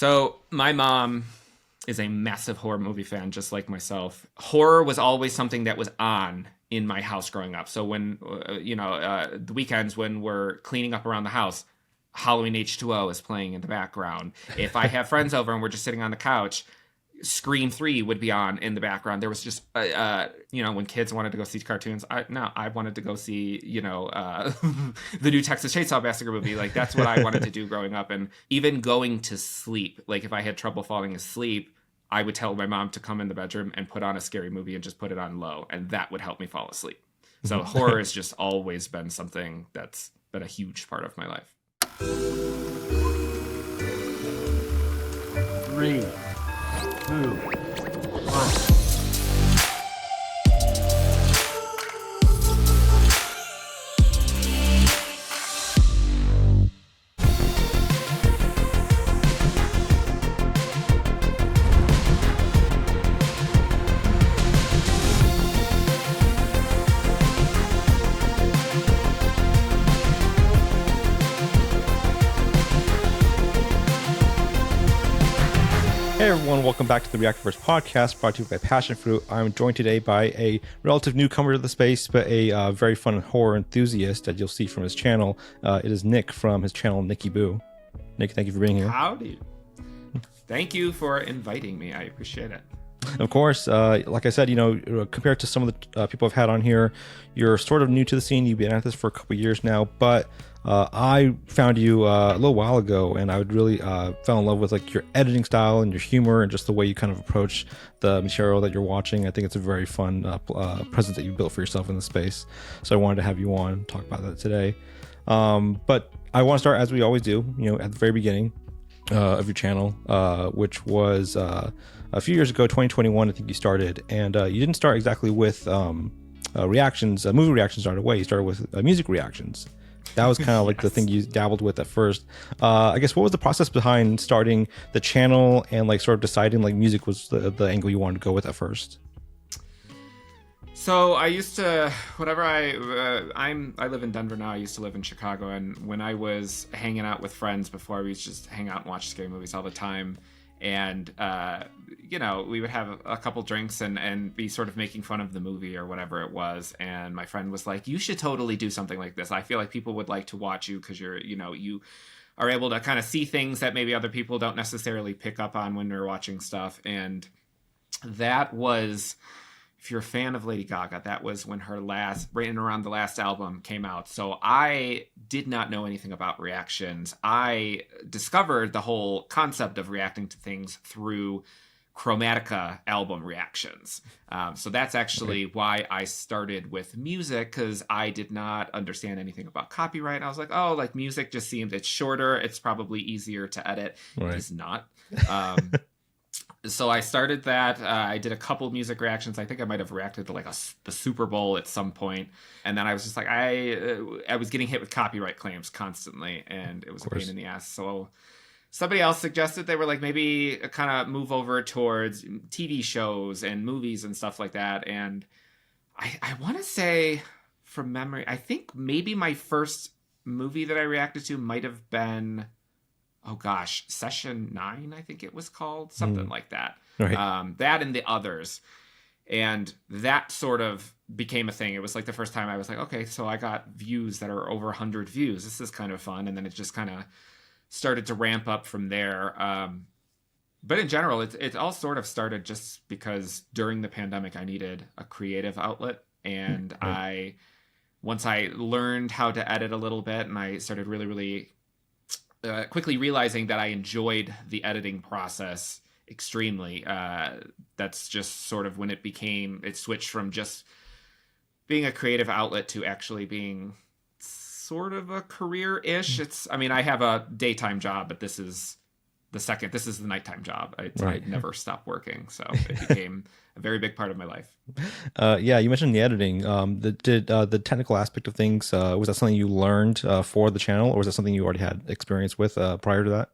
So my mom is a massive horror movie fan, just like myself. Horror was always something that was on in my house growing up. So when, the weekends when we're cleaning up around the house, Halloween H2O is playing in the background. If I have friends over and we're just sitting on the couch, Scream 3 would be on in the background. There was just, when kids wanted to go see cartoons, I wanted to go see, the new Texas Chainsaw Massacre movie. Like, that's what I wanted to do growing up. And even going to sleep, like if I had trouble falling asleep, I would tell my mom to come in the bedroom and put on a scary movie and just put it on low. And that would help me fall asleep. So horror has just always been something that's been a huge part of my life. 3, 2, 1. Hey everyone, welcome back to the Reactorverse Podcast, brought to you by Passionfruit. I'm joined today by a relative newcomer to the space, but a very fun horror enthusiast that you'll see from his channel. It is Nick from his channel, NickSaysBoo. Nick, thank you for being here. Howdy. Thank you for inviting me. I appreciate it. Of course, like I said, compared to some of the people I've had on here, you're sort of new to the scene. You've been at this for a couple years now, but I found you a little while ago, and I would really fell in love with like your editing style and your humor and just the way you kind of approach the material that you're watching. I think it's a very fun presence that you built for yourself in the space. So I wanted to have you on and talk about that today. But I want to start, as we always do, at the very beginning of your channel, which was a few years ago, 2021, I think you started, and you didn't start exactly with reactions, movie reactions right away. You started with music reactions. That was kind of like the thing you dabbled with at first. I guess what was the process behind starting the channel and like sort of deciding like music was the angle you wanted to go with at first? So I used to, whenever I live in Denver now. I used to live in Chicago, and when I was hanging out with friends before, we used to just hang out and watch scary movies all the time. And, we would have a couple drinks and be sort of making fun of the movie or whatever it was. And my friend was like, you should totally do something like this. I feel like people would like to watch you because you are able to kind of see things that maybe other people don't necessarily pick up on when they're watching stuff. And that was, if you're a fan of Lady Gaga, that was when her right in around the last album came out. So I did not know anything about reactions. I discovered the whole concept of reacting to things through Chromatica album reactions. So that's actually why I started with music, because I did not understand anything about copyright. And I was like, oh, like music just seems, it's shorter. It's probably easier to edit. Right. It is not. So I started that. I did a couple music reactions. I think I might have reacted to like the Super Bowl at some point. And then I was just like, I was getting hit with copyright claims constantly, and it was a pain in the ass. So somebody else suggested they were like, maybe kind of move over towards TV shows and movies and stuff like that. And I want to say, from memory, I think maybe my first movie that I reacted to might have been, oh gosh, Session 9, I think it was called, something like that. Right. That and The Others. And that sort of became a thing. It was like the first time I was like, okay, so I got views that are over 100 views. This is kind of fun. And then it just kind of started to ramp up from there. But in general, it all sort of started just because during the pandemic, I needed a creative outlet. And once I learned how to edit a little bit, and I started really, really quickly realizing that I enjoyed the editing process extremely. That's just sort of when it switched from just being a creative outlet to actually being sort of a career-ish. I have a daytime job, but this is the nighttime job. I never stopped working. So it became a very big part of my life. You mentioned the editing. The technical aspect of things, was that something you learned for the channel, or was that something you already had experience with prior to that?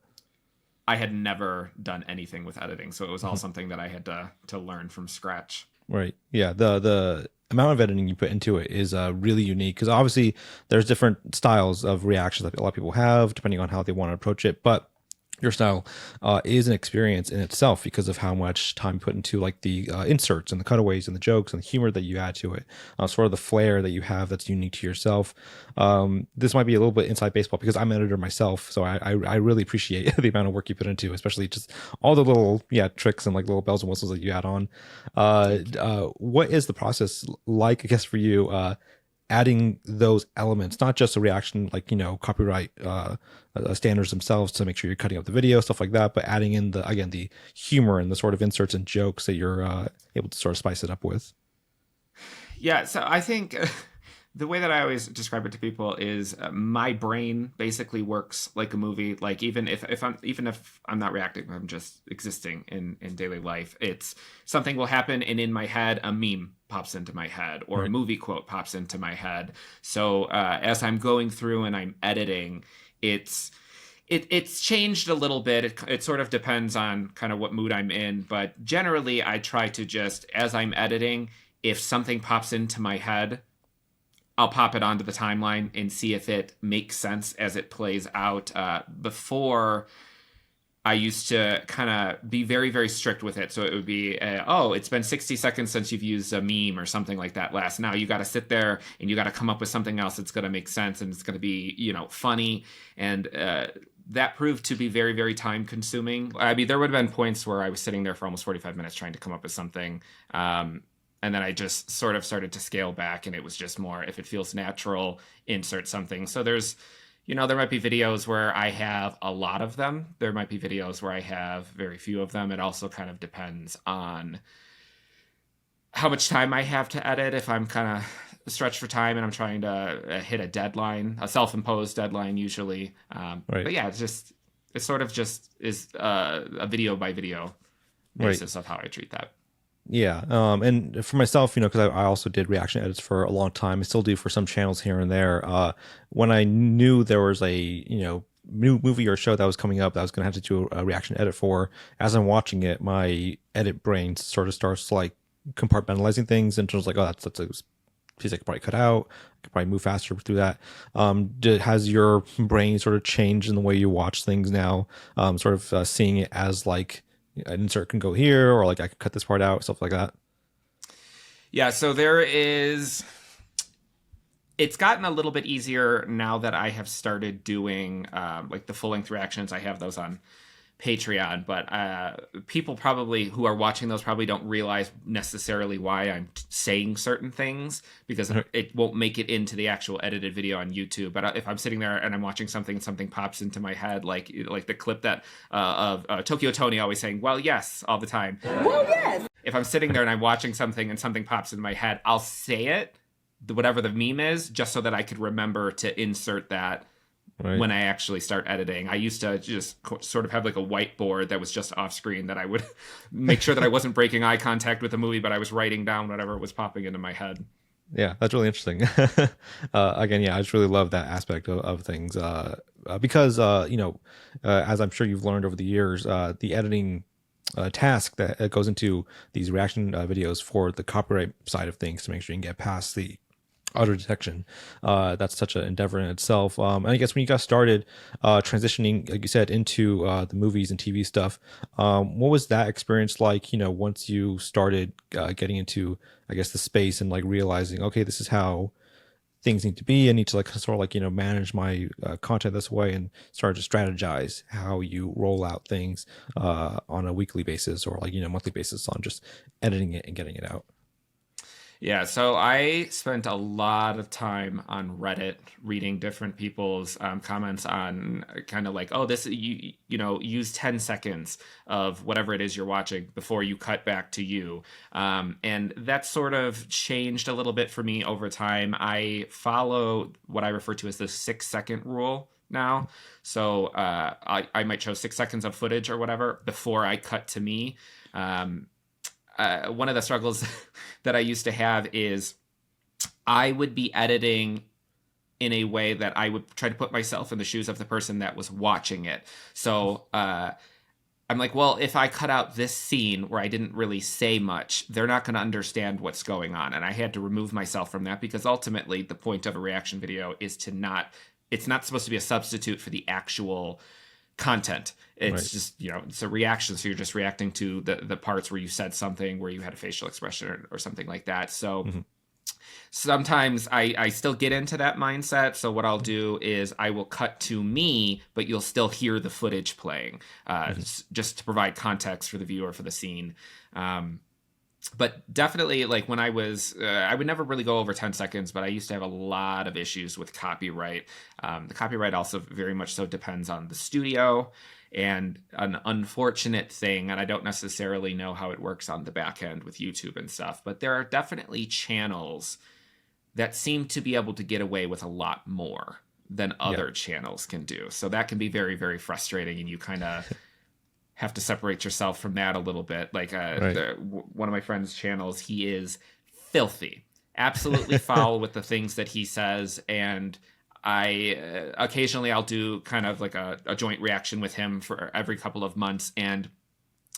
I had never done anything with editing, so it was all something that I had to learn from scratch. Right. Yeah. The amount of editing you put into it is really unique, because obviously there's different styles of reactions that a lot of people have depending on how they want to approach it. But your style is an experience in itself because of how much time you put into like the inserts and the cutaways and the jokes and the humor that you add to it, sort of the flair that you have that's unique to yourself. This might be a little bit inside baseball because I'm an editor myself, so I really appreciate the amount of work you put into, especially just all the little tricks and like little bells and whistles that you add on. What is the process like, I guess, for you adding those elements, not just a reaction, like, copyright standards themselves to make sure you're cutting up the video, stuff like that, but adding in the humor and the sort of inserts and jokes that you're able to sort of spice it up with? Yeah, so I think the way that I always describe it to people is my brain basically works like a movie. Like even if I'm not reacting, I'm just existing in daily life. It's something will happen, and in my head, a meme pops into my head, or a movie quote pops into my head. So as I'm going through and I'm editing, it's changed a little bit. It sort of depends on kind of what mood I'm in, but generally I try to just, as I'm editing, if something pops into my head, I'll pop it onto the timeline and see if it makes sense as it plays out. Before, I used to kind of be very, very strict with it. So it would be, it's been 60 seconds since you've used a meme or something like that last. Now you got to sit there and you got to come up with something else that's going to make sense and it's going to be, funny. And that proved to be very, very time consuming. I mean, there would have been points where I was sitting there for almost 45 minutes trying to come up with something. And then I just sort of started to scale back, and it was just more, if it feels natural, insert something. So there's, there might be videos where I have a lot of them. There might be videos where I have very few of them. It also kind of depends on how much time I have to edit. If I'm kind of stretched for time and I'm trying to hit a deadline, a self-imposed deadline usually. Right. But yeah, it sort of just is a video by video basis of how I treat that. Yeah. And for myself, because I also did reaction edits for a long time. I still do for some channels here and there. When I knew there was a, new movie or show that was coming up that I was going to have to do a reaction edit for, as I'm watching it, my edit brain sort of starts like compartmentalizing things and just like, that's a piece I could probably cut out. I could probably move faster through that. Has your brain sort of changed in the way you watch things now? Sort of seeing it as like, an insert can go here, or like I could cut this part out, stuff like that. Yeah, so it's gotten a little bit easier now that I have started doing like the full-length reactions. I have those on Patreon, but people probably who are watching those probably don't realize necessarily why I'm saying certain things, because it won't make it into the actual edited video on YouTube. But if I'm sitting there and I'm watching something and something pops into my head, like the clip that of Tokyo Tony always saying, "Well, yes," all the time. Well, yes. If I'm sitting there and I'm watching something and something pops into my head, I'll say it, whatever the meme is, just so that I could remember to insert that. Right. When I actually start editing. I used to just sort of have like a whiteboard that was just off screen that I would make sure that I wasn't breaking eye contact with the movie, but I was writing down whatever was popping into my head. Yeah, that's really interesting. Again, I just really love that aspect of things because, as I'm sure you've learned over the years, the editing task that goes into these reaction videos for the copyright side of things to make sure you can get past the auto detection, that's such an endeavor in itself. And I guess when you got started transitioning, like you said, into the movies and TV stuff, what was that experience like, once you started getting into, I guess, the space and like realizing, okay, this is how things need to be. I need to like sort of like, manage my content this way, and start to strategize how you roll out things on a weekly basis or like, monthly basis on just editing it and getting it out. Yeah, so I spent a lot of time on Reddit reading different people's comments on kind of like, this, use 10 seconds of whatever it is you're watching before you cut back to you. And that sort of changed a little bit for me over time. I follow what I refer to as the 6-second rule now. So I might show 6 seconds of footage or whatever before I cut to me. One of the struggles that I used to have is I would be editing in a way that I would try to put myself in the shoes of the person that was watching it. So I'm like, well, if I cut out this scene where I didn't really say much, they're not going to understand what's going on. And I had to remove myself from that, because ultimately the point of a reaction video is it's not supposed to be a substitute for the actual content. It's just, it's a reaction. So you're just reacting to the parts where you said something, where you had a facial expression or something like that. So sometimes I still get into that mindset. So what I'll do is I will cut to me, but you'll still hear the footage playing, just to provide context for the viewer for the scene. But definitely, like when I would never really go over 10 seconds, but I used to have a lot of issues with copyright. The copyright also very much so depends on the studio. And an unfortunate thing, and I don't necessarily know how it works on the back end with YouTube and stuff, but there are definitely channels that seem to be able to get away with a lot more than other channels can do. So that can be very, very frustrating, and you kind of have to separate yourself from that a little bit. Like one of my friend's channels, he is filthy, absolutely foul with the things that he says, and occasionally I'll do kind of like a joint reaction with him for every couple of months. And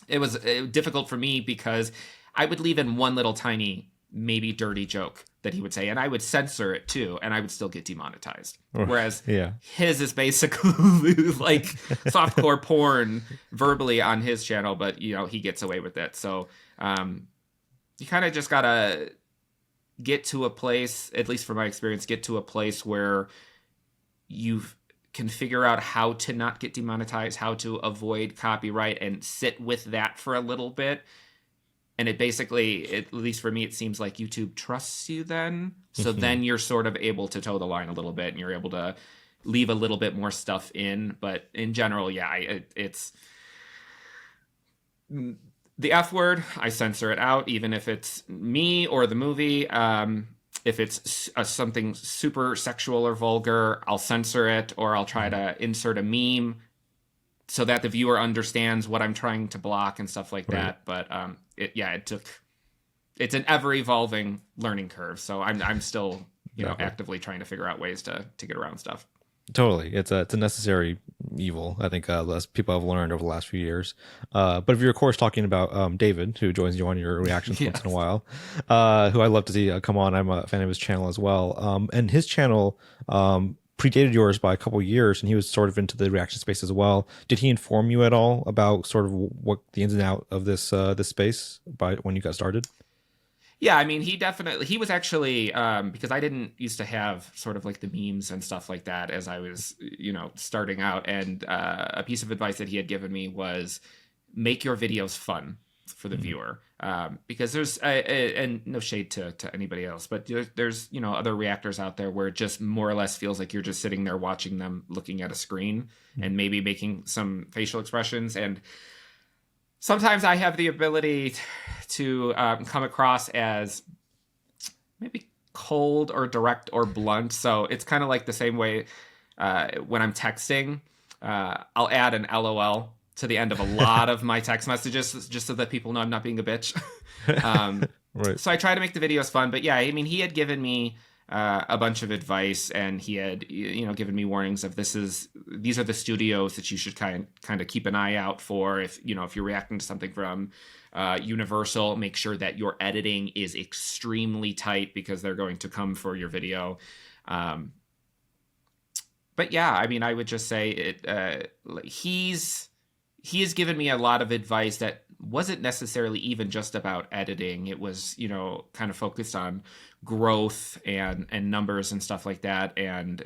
it was difficult for me because I would leave in one little tiny, maybe dirty joke that he would say, and I would censor it too, and I would still get demonetized. Whereas his is basically like softcore porn verbally on his channel, but he gets away with it. So you kind of just gotta get to a place, at least from my experience, get to a place where you can figure out how to not get demonetized, how to avoid copyright, and sit with that for a little bit. And it basically, at least for me, it seems like YouTube trusts you then. So then you're sort of able to toe the line a little bit, and you're able to leave a little bit more stuff in. But in general, it's the F word. I censor it out, even if it's me or the movie. If it's something super sexual or vulgar, I'll censor it, or I'll try to insert a meme so that the viewer understands what I'm trying to block and stuff like that. But it's an ever evolving learning curve. So I'm still actively trying to figure out ways to get around stuff. Totally. It's a necessary evil, I think, as people have learned over the last few years. But if you're, of course, talking about David, who joins you on your reactions once in a while, who I love to see come on. I'm a fan of his channel as well. And his channel predated yours by a couple of years, and he was sort of into the reaction space as well. Did he inform you at all about sort of what the ins and out of this space by when you got started? Yeah, I mean, he was actually, because I didn't used to have sort of like the memes and stuff like that as I was, starting out. And a piece of advice that he had given me was make your videos fun for the viewer. Because there's, and no shade to anybody else, but there's, other reactors out there where it just more or less feels like you're just sitting there watching them looking at a screen and maybe making some facial expressions. And sometimes I have the ability to come across as maybe cold or direct or blunt. So it's kind of like the same way when I'm texting, I'll add an LOL to the end of a lot of my text messages just so that people know I'm not being a bitch. Right. So I try to make the videos fun. But yeah, I mean, he had given me a bunch of advice, and he had given me warnings of these are the studios that you should kind of keep an eye out for. If you're reacting to something from Universal, make sure that your editing is extremely tight because they're going to come for your video. But yeah, I mean, I would just say he has given me a lot of advice that wasn't necessarily even just about editing. It was, kind of focused on growth and numbers and stuff like that. And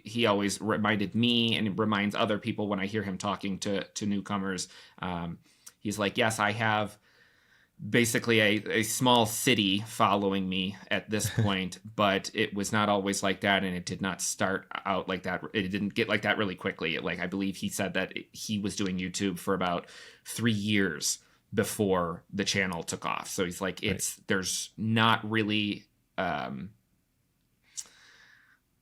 he always reminded me and reminds other people when I hear him talking to newcomers. He's like, yes, I have basically a small city following me at this point, but it was not always like that, and it did not start out like that. It didn't get like that really quickly. Like, I believe he said that he was doing YouTube for about 3 years before the channel took off. So he's like, there's not really a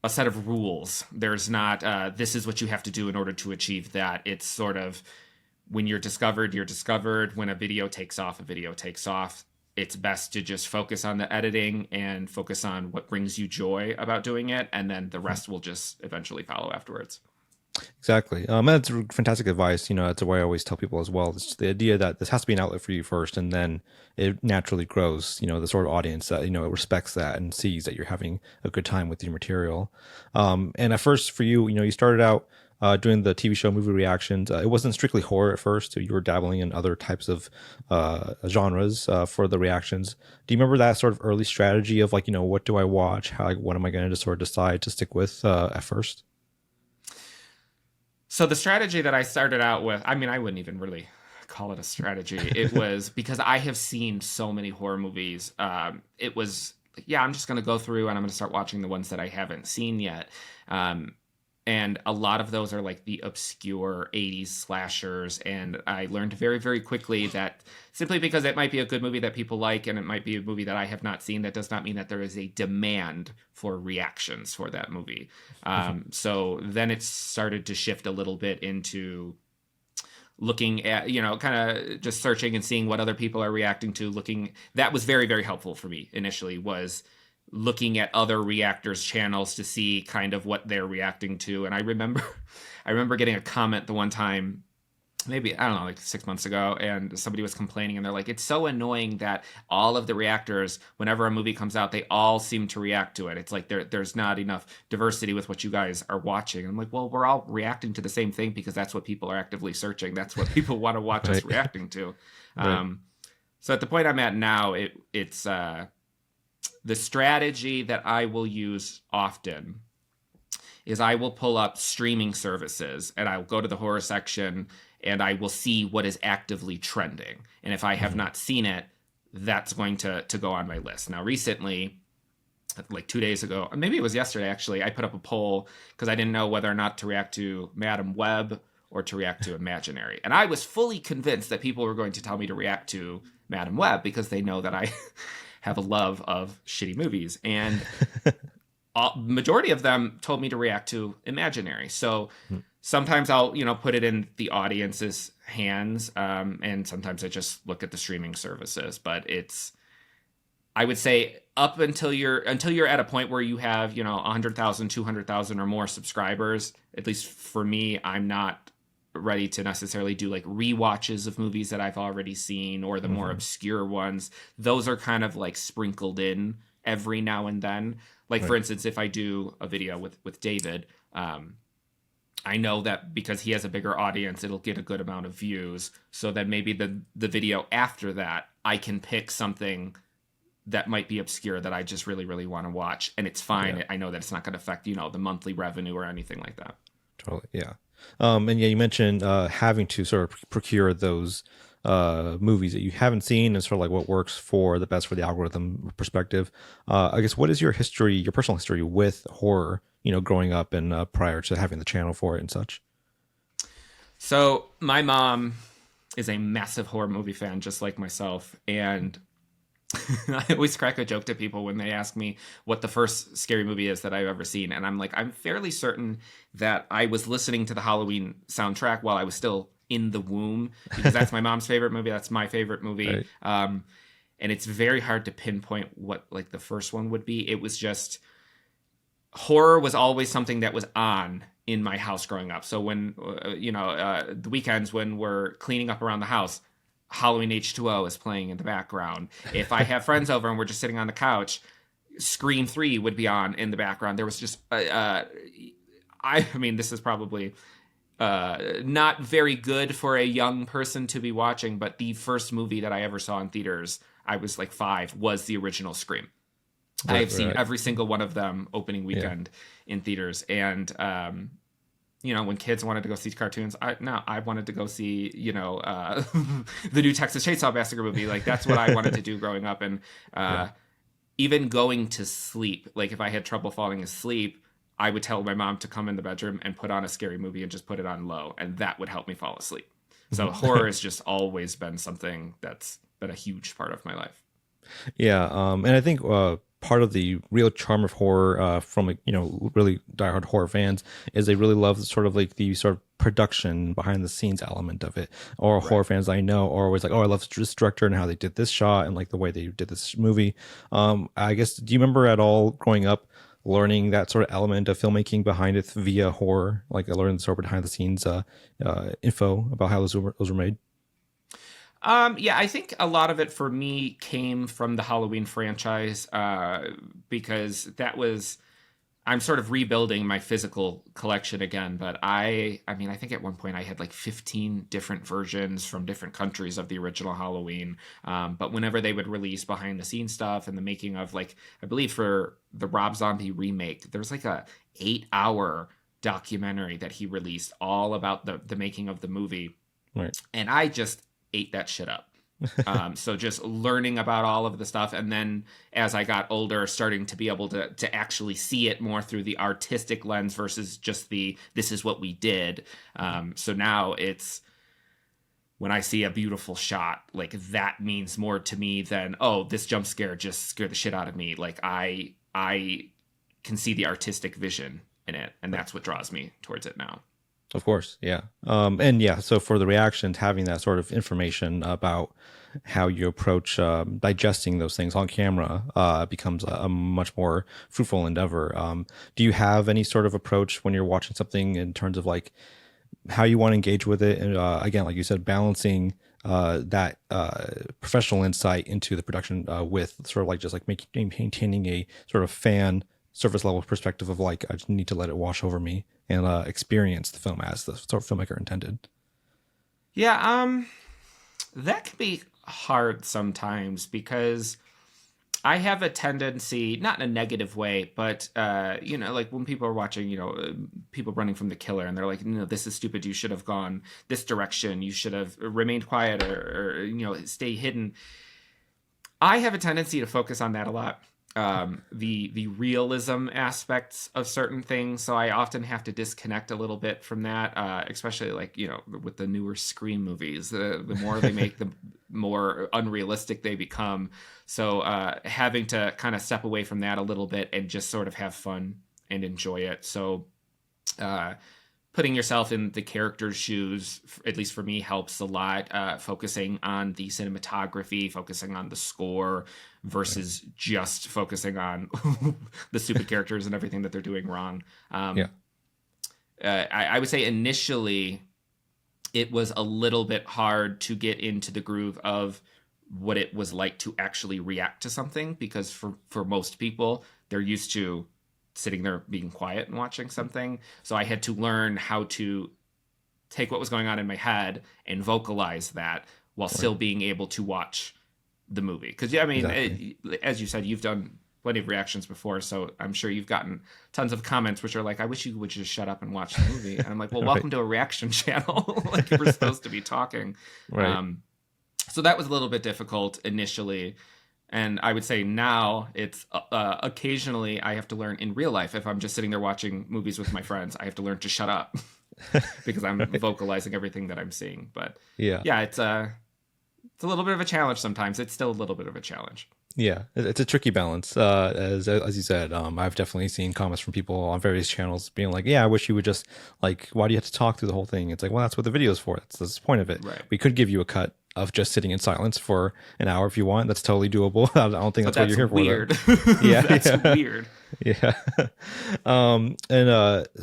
set of rules. There's not this is what you have to do in order to achieve that. It's sort of, when you're discovered, you're discovered. When a video takes off, a video takes off. It's best to just focus on the editing and focus on what brings you joy about doing it, and then the rest will just eventually follow afterwards. Exactly. That's fantastic advice. That's the way I always tell people as well. It's the idea that this has to be an outlet for you first, and then it naturally grows. The sort of audience that it respects that and sees that you're having a good time with your material. And at first, for you, you started out doing the TV show movie reactions. It wasn't strictly horror at first. You were dabbling in other types of genres for the reactions. Do you remember that sort of early strategy of like, what do I watch? How, like, what am I going to sort of decide to stick with at first? So the strategy that I started out with, I mean, I wouldn't even really call it a strategy. It was because I have seen so many horror movies. It was, yeah, I'm just going to go through and I'm going to start watching the ones that I haven't seen yet. And a lot of those are like the obscure 80s slashers. And I learned very, very quickly that simply because it might be a good movie that people like and it might be a movie that I have not seen, that does not mean that there is a demand for reactions for that movie. So then it started to shift a little bit into looking at, kind of just searching and seeing what other people are reacting to. That was very, very helpful for me initially, was looking at other reactors channels to see kind of what they're reacting to. And I remember getting a comment the one time, maybe, I don't know, like 6 months ago, and somebody was complaining and they're like, it's so annoying that all of the reactors, whenever a movie comes out, they all seem to react to it. It's like there's not enough diversity with what you guys are watching. And I'm like, well, we're all reacting to the same thing because that's what people are actively searching. That's what people want to watch us reacting to. Right. So at the point I'm at now, it's the strategy that I will use often is I will pull up streaming services and I'll go to the horror section and I will see what is actively trending. And if I have not seen it, that's going to go on my list. Now, recently, like 2 days ago, or maybe it was yesterday, actually, I put up a poll because I didn't know whether or not to react to Madam Web or to react to Imaginary. And I was fully convinced that people were going to tell me to react to Madam Web because they know that I have a love of shitty movies. And majority of them told me to react to Imaginary. So sometimes I'll, put it in the audience's hands. And sometimes I just look at the streaming services, but I would say up until you're at a point where you have, 100,000, 200,000 or more subscribers, at least for me, I'm not ready to necessarily do like rewatches of movies that I've already seen or the more obscure ones. Those are kind of like sprinkled in every now and then. Like, for instance, if I do a video with David, I know that because he has a bigger audience, it'll get a good amount of views. So then maybe the video after that, I can pick something that might be obscure that I just really, really want to watch. And it's fine. Yeah. I know that it's not going to affect, the monthly revenue or anything like that. Totally. Yeah. And yeah, you mentioned having to sort of procure those movies that you haven't seen and sort of like what works for the best for the algorithm perspective. I guess, what is your history, your personal history with horror, growing up and prior to having the channel for it and such? So my mom is a massive horror movie fan, just like myself. And I always crack a joke to people when they ask me what the first scary movie is that I've ever seen. And I'm like, I'm fairly certain that I was listening to the Halloween soundtrack while I was still in the womb, because that's my mom's favorite movie. That's my favorite movie. Right. And it's very hard to pinpoint what like the first one would be. It was just, horror was always something that was on in my house growing up. So when, the weekends when we're cleaning up around the house, Halloween H2O is playing in the background. If I have friends over and we're just sitting on the couch, Scream 3 would be on in the background. There was just, I mean, this is probably not very good for a young person to be watching, but the first movie that I ever saw in theaters, I was like 5, was the original Scream. Right, I have seen every single one of them opening weekend in theaters. And, when kids wanted to go see cartoons, I wanted to go see, the new Texas Chainsaw Massacre movie. Like, that's what I wanted to do growing up. And even going to sleep, like if I had trouble falling asleep, I would tell my mom to come in the bedroom and put on a scary movie and just put it on low. And that would help me fall asleep. So horror has just always been something that's been a huge part of my life. Yeah. And I think part of the real charm of horror from really diehard horror fans is they really love sort of like the sort of production behind the scenes element of it. Or horror fans I know are always like, oh, I love this director and how they did this shot and like the way they did this movie. I guess, do you remember at all growing up learning that sort of element of filmmaking behind it via horror, like learning sort of behind the scenes info about how those were made? Yeah, I think a lot of it for me came from the Halloween franchise, because that was I'm sort of rebuilding my physical collection again, but I mean, I think at one point I had like 15 different versions from different countries of the original Halloween. But whenever they would release behind the scenes stuff and the making of, like, I believe for the Rob Zombie remake, there was like a 8-hour documentary that he released all about the making of the movie. Right. And I just ate that shit up. So just learning about all of the stuff, and then as I got older, starting to be able to actually see it more through the artistic lens versus just this is what we did. So now it's, when I see a beautiful shot, like, that means more to me than, oh, this jump scare just scared the shit out of me. Like, I can see the artistic vision in it, and that's what draws me towards it now. Of course, yeah. And yeah, so for the reactions, having that sort of information about how you approach digesting those things on camera becomes a much more fruitful endeavor. Do you have any sort of approach when you're watching something in terms of like how you want to engage with it? And again, like you said, balancing that professional insight into the production with sort of like just like maintaining a sort of fan surface level perspective of like, I just need to let it wash over me and experience the film as the sort of filmmaker intended. Yeah, that can be hard sometimes because I have a tendency, not in a negative way, but like when people are watching, people running from the killer, and they're like, no, this is stupid. You should have gone this direction. You should have remained quiet or stay hidden. I have a tendency to focus on that a lot. The realism aspects of certain things, so I often have to disconnect a little bit from that, especially like with the newer Scream movies. The more they make, the more unrealistic they become, so having to kind of step away from that a little bit and just sort of have fun and enjoy it. So putting yourself in the character's shoes, at least for me, helps a lot. Focusing on the cinematography, focusing on the score, versus just focusing on the stupid characters and everything that they're doing wrong. I would say initially it was a little bit hard to get into the groove of what it was like to actually react to something, because for most people, they're used to sitting there being quiet and watching something. So I had to learn how to take what was going on in my head and vocalize that while still being able to watch the movie. Because exactly. As you said, you've done plenty of reactions before, so I'm sure you've gotten tons of comments which are like, I wish you would just shut up and watch the movie. And I'm like, well, welcome to a reaction channel. Like, you were supposed to be talking. Right. So that was a little bit difficult initially. And I would say now it's occasionally I have to learn in real life. If I'm just sitting there watching movies with my friends, I have to learn to shut up because I'm vocalizing everything that I'm seeing. But yeah, it's a little bit of a challenge sometimes. It's still a little bit of a challenge. Yeah, it's a tricky balance. As you said, I've definitely seen comments from people on various channels being like, yeah, I wish you would just, like, why do you have to talk through the whole thing? It's like, well, that's what the video is for. That's the point of it. Right. We could give you a cut of just sitting in silence for an hour if you want. That's totally doable. I don't think that's what you're here weird. for. Yeah, that's weird. Yeah. And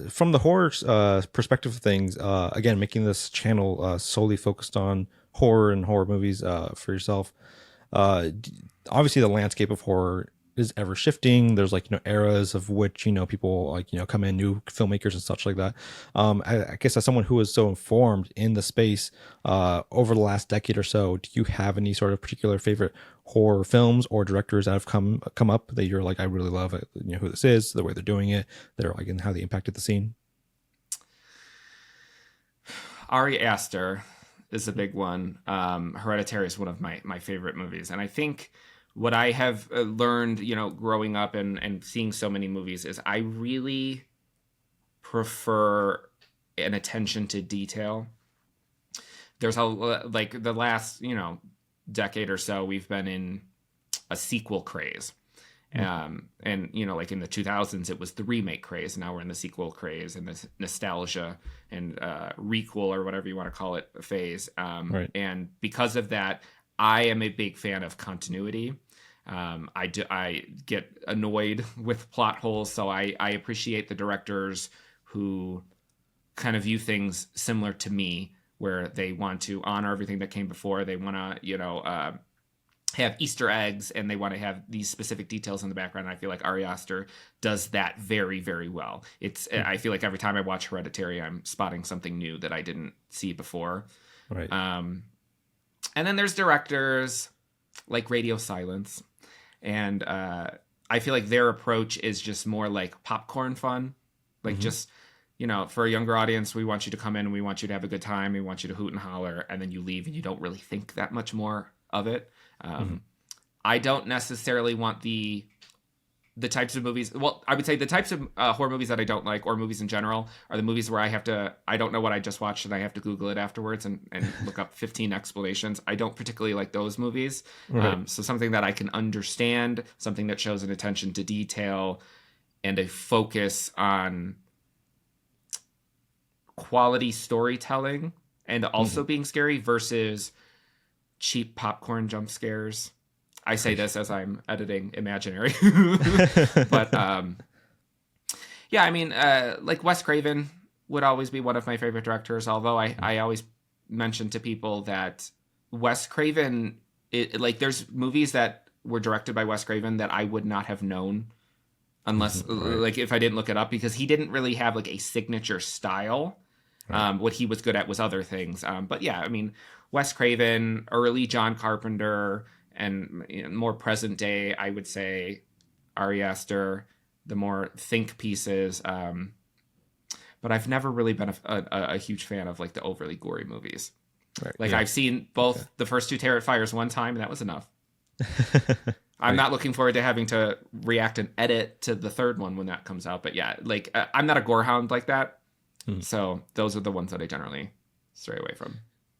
from the horror perspective of things, again, making this channel solely focused on horror and horror movies for yourself. Obviously the landscape of horror is ever shifting. There's eras of which, people come in, new filmmakers and such like that. I guess as someone who is so informed in the space over the last decade or so, do you have any sort of particular favorite horror films or directors that have come up that you're like, I really love it, who this is, the way they're doing it, they're like, and how they impacted the scene? Ari Aster is a big one. Hereditary is one of my favorite movies. And I think what I have learned, growing up and seeing so many movies, is I really prefer an attention to detail. There's the last, decade or so, we've been in a sequel craze. And, in the 2000s, it was the remake craze. Now we're in the sequel craze and the nostalgia and requel, or whatever you want to call it, phase. Right. And because of that, I am a big fan of continuity. I get annoyed with plot holes, so I appreciate the directors who kind of view things similar to me, where they want to honor everything that came before. They want to, have Easter eggs and they want to have these specific details in the background. I feel like Ari Aster does that very, very well. I feel like every time I watch Hereditary, I'm spotting something new that I didn't see before. Right. And then there's directors like Radio Silence. And I feel like their approach is just more like popcorn fun. Like just, for a younger audience, we want you to come in and we want you to have a good time. We want you to hoot and holler, and then you leave and you don't really think that much more of it. I don't necessarily want the types of movies. Well, I would say the types of horror movies that I don't like, or movies in general, are the movies where I don't know what I just watched and I have to Google it afterwards and look up 15 explanations. I don't particularly like those movies. Right. So something that I can understand, something that shows an attention to detail and a focus on quality storytelling and also being scary versus cheap popcorn jump scares. I say this as I'm editing Imaginary. But yeah, I mean, like Wes Craven would always be one of my favorite directors, although I always mention to people that Wes Craven, there's movies that were directed by Wes Craven that I would not have known unless, like, if I didn't look it up, because he didn't really have like a signature style. What he was good at was other things. But yeah, I mean, Wes Craven, early John Carpenter, and more present day, I would say Ari Aster, the more think pieces. But I've never really been a huge fan of like the overly gory movies. Right. Like I've seen both the first two Terrifiers one time, and that was enough. I'm not looking forward to having to react and edit to the third one when that comes out. But yeah, like I'm not a gore hound like that. So those are the ones that I generally stray away from.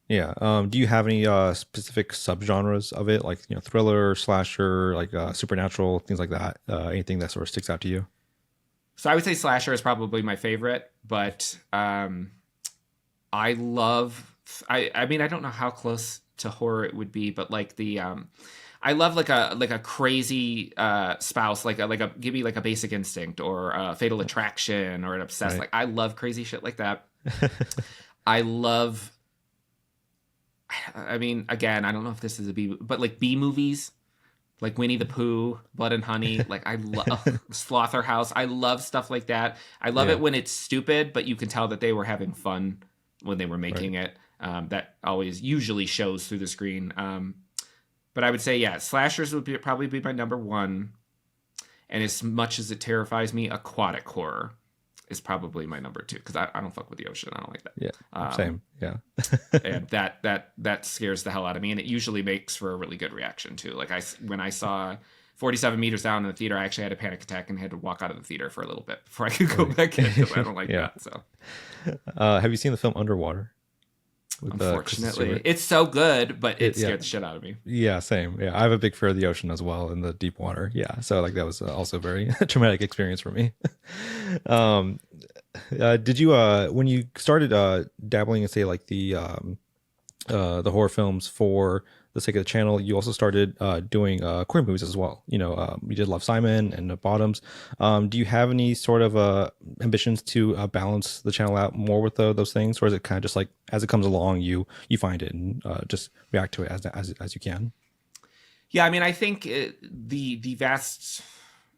Yeah. Do you have any specific subgenres of it, like thriller, slasher, like supernatural, things like that? Anything that sort of sticks out to you? So I would say slasher is probably my favorite, but I love. I mean, I don't know how close to horror it would be, but like I love like a crazy spouse, give me like a Basic Instinct or a Fatal Attraction or an Obsessed. Right. Like I love crazy shit like that. I love. I mean, again, I don't know if this is a B, but like B movies, like Winnie the Pooh, Blood and Honey. Like I love Slaughterhouse. I love stuff like that. I love it when it's stupid, but you can tell that they were having fun when they were making it. That always usually shows through the screen. But I would say, slashers would probably be my number one. And as much as it terrifies me, aquatic horror is probably my number two, because I don't fuck with the ocean. I don't like that. Yeah, same. Yeah. And that scares the hell out of me, and it usually makes for a really good reaction too. Like when I saw 47 meters down in the theater, I actually had a panic attack and had to walk out of the theater for a little bit before I could go back in, because I don't like that. So, have you seen the film Underwater? Unfortunately, it's so good, but it scared the shit out of me. Yeah, same. Yeah, I have a big fear of the ocean as well, and the deep water. Yeah, so like that was also a very traumatic experience for me. Did you when you started dabbling in, say, like the horror films for the sake of the channel, you also started doing queer movies as well? You did Love, Simon and Bottoms. Do you have any sort of ambitions to balance the channel out more with those things, or is it kind of just like as it comes along, you find it and just react to it as you can? Yeah, I mean, I think the vast,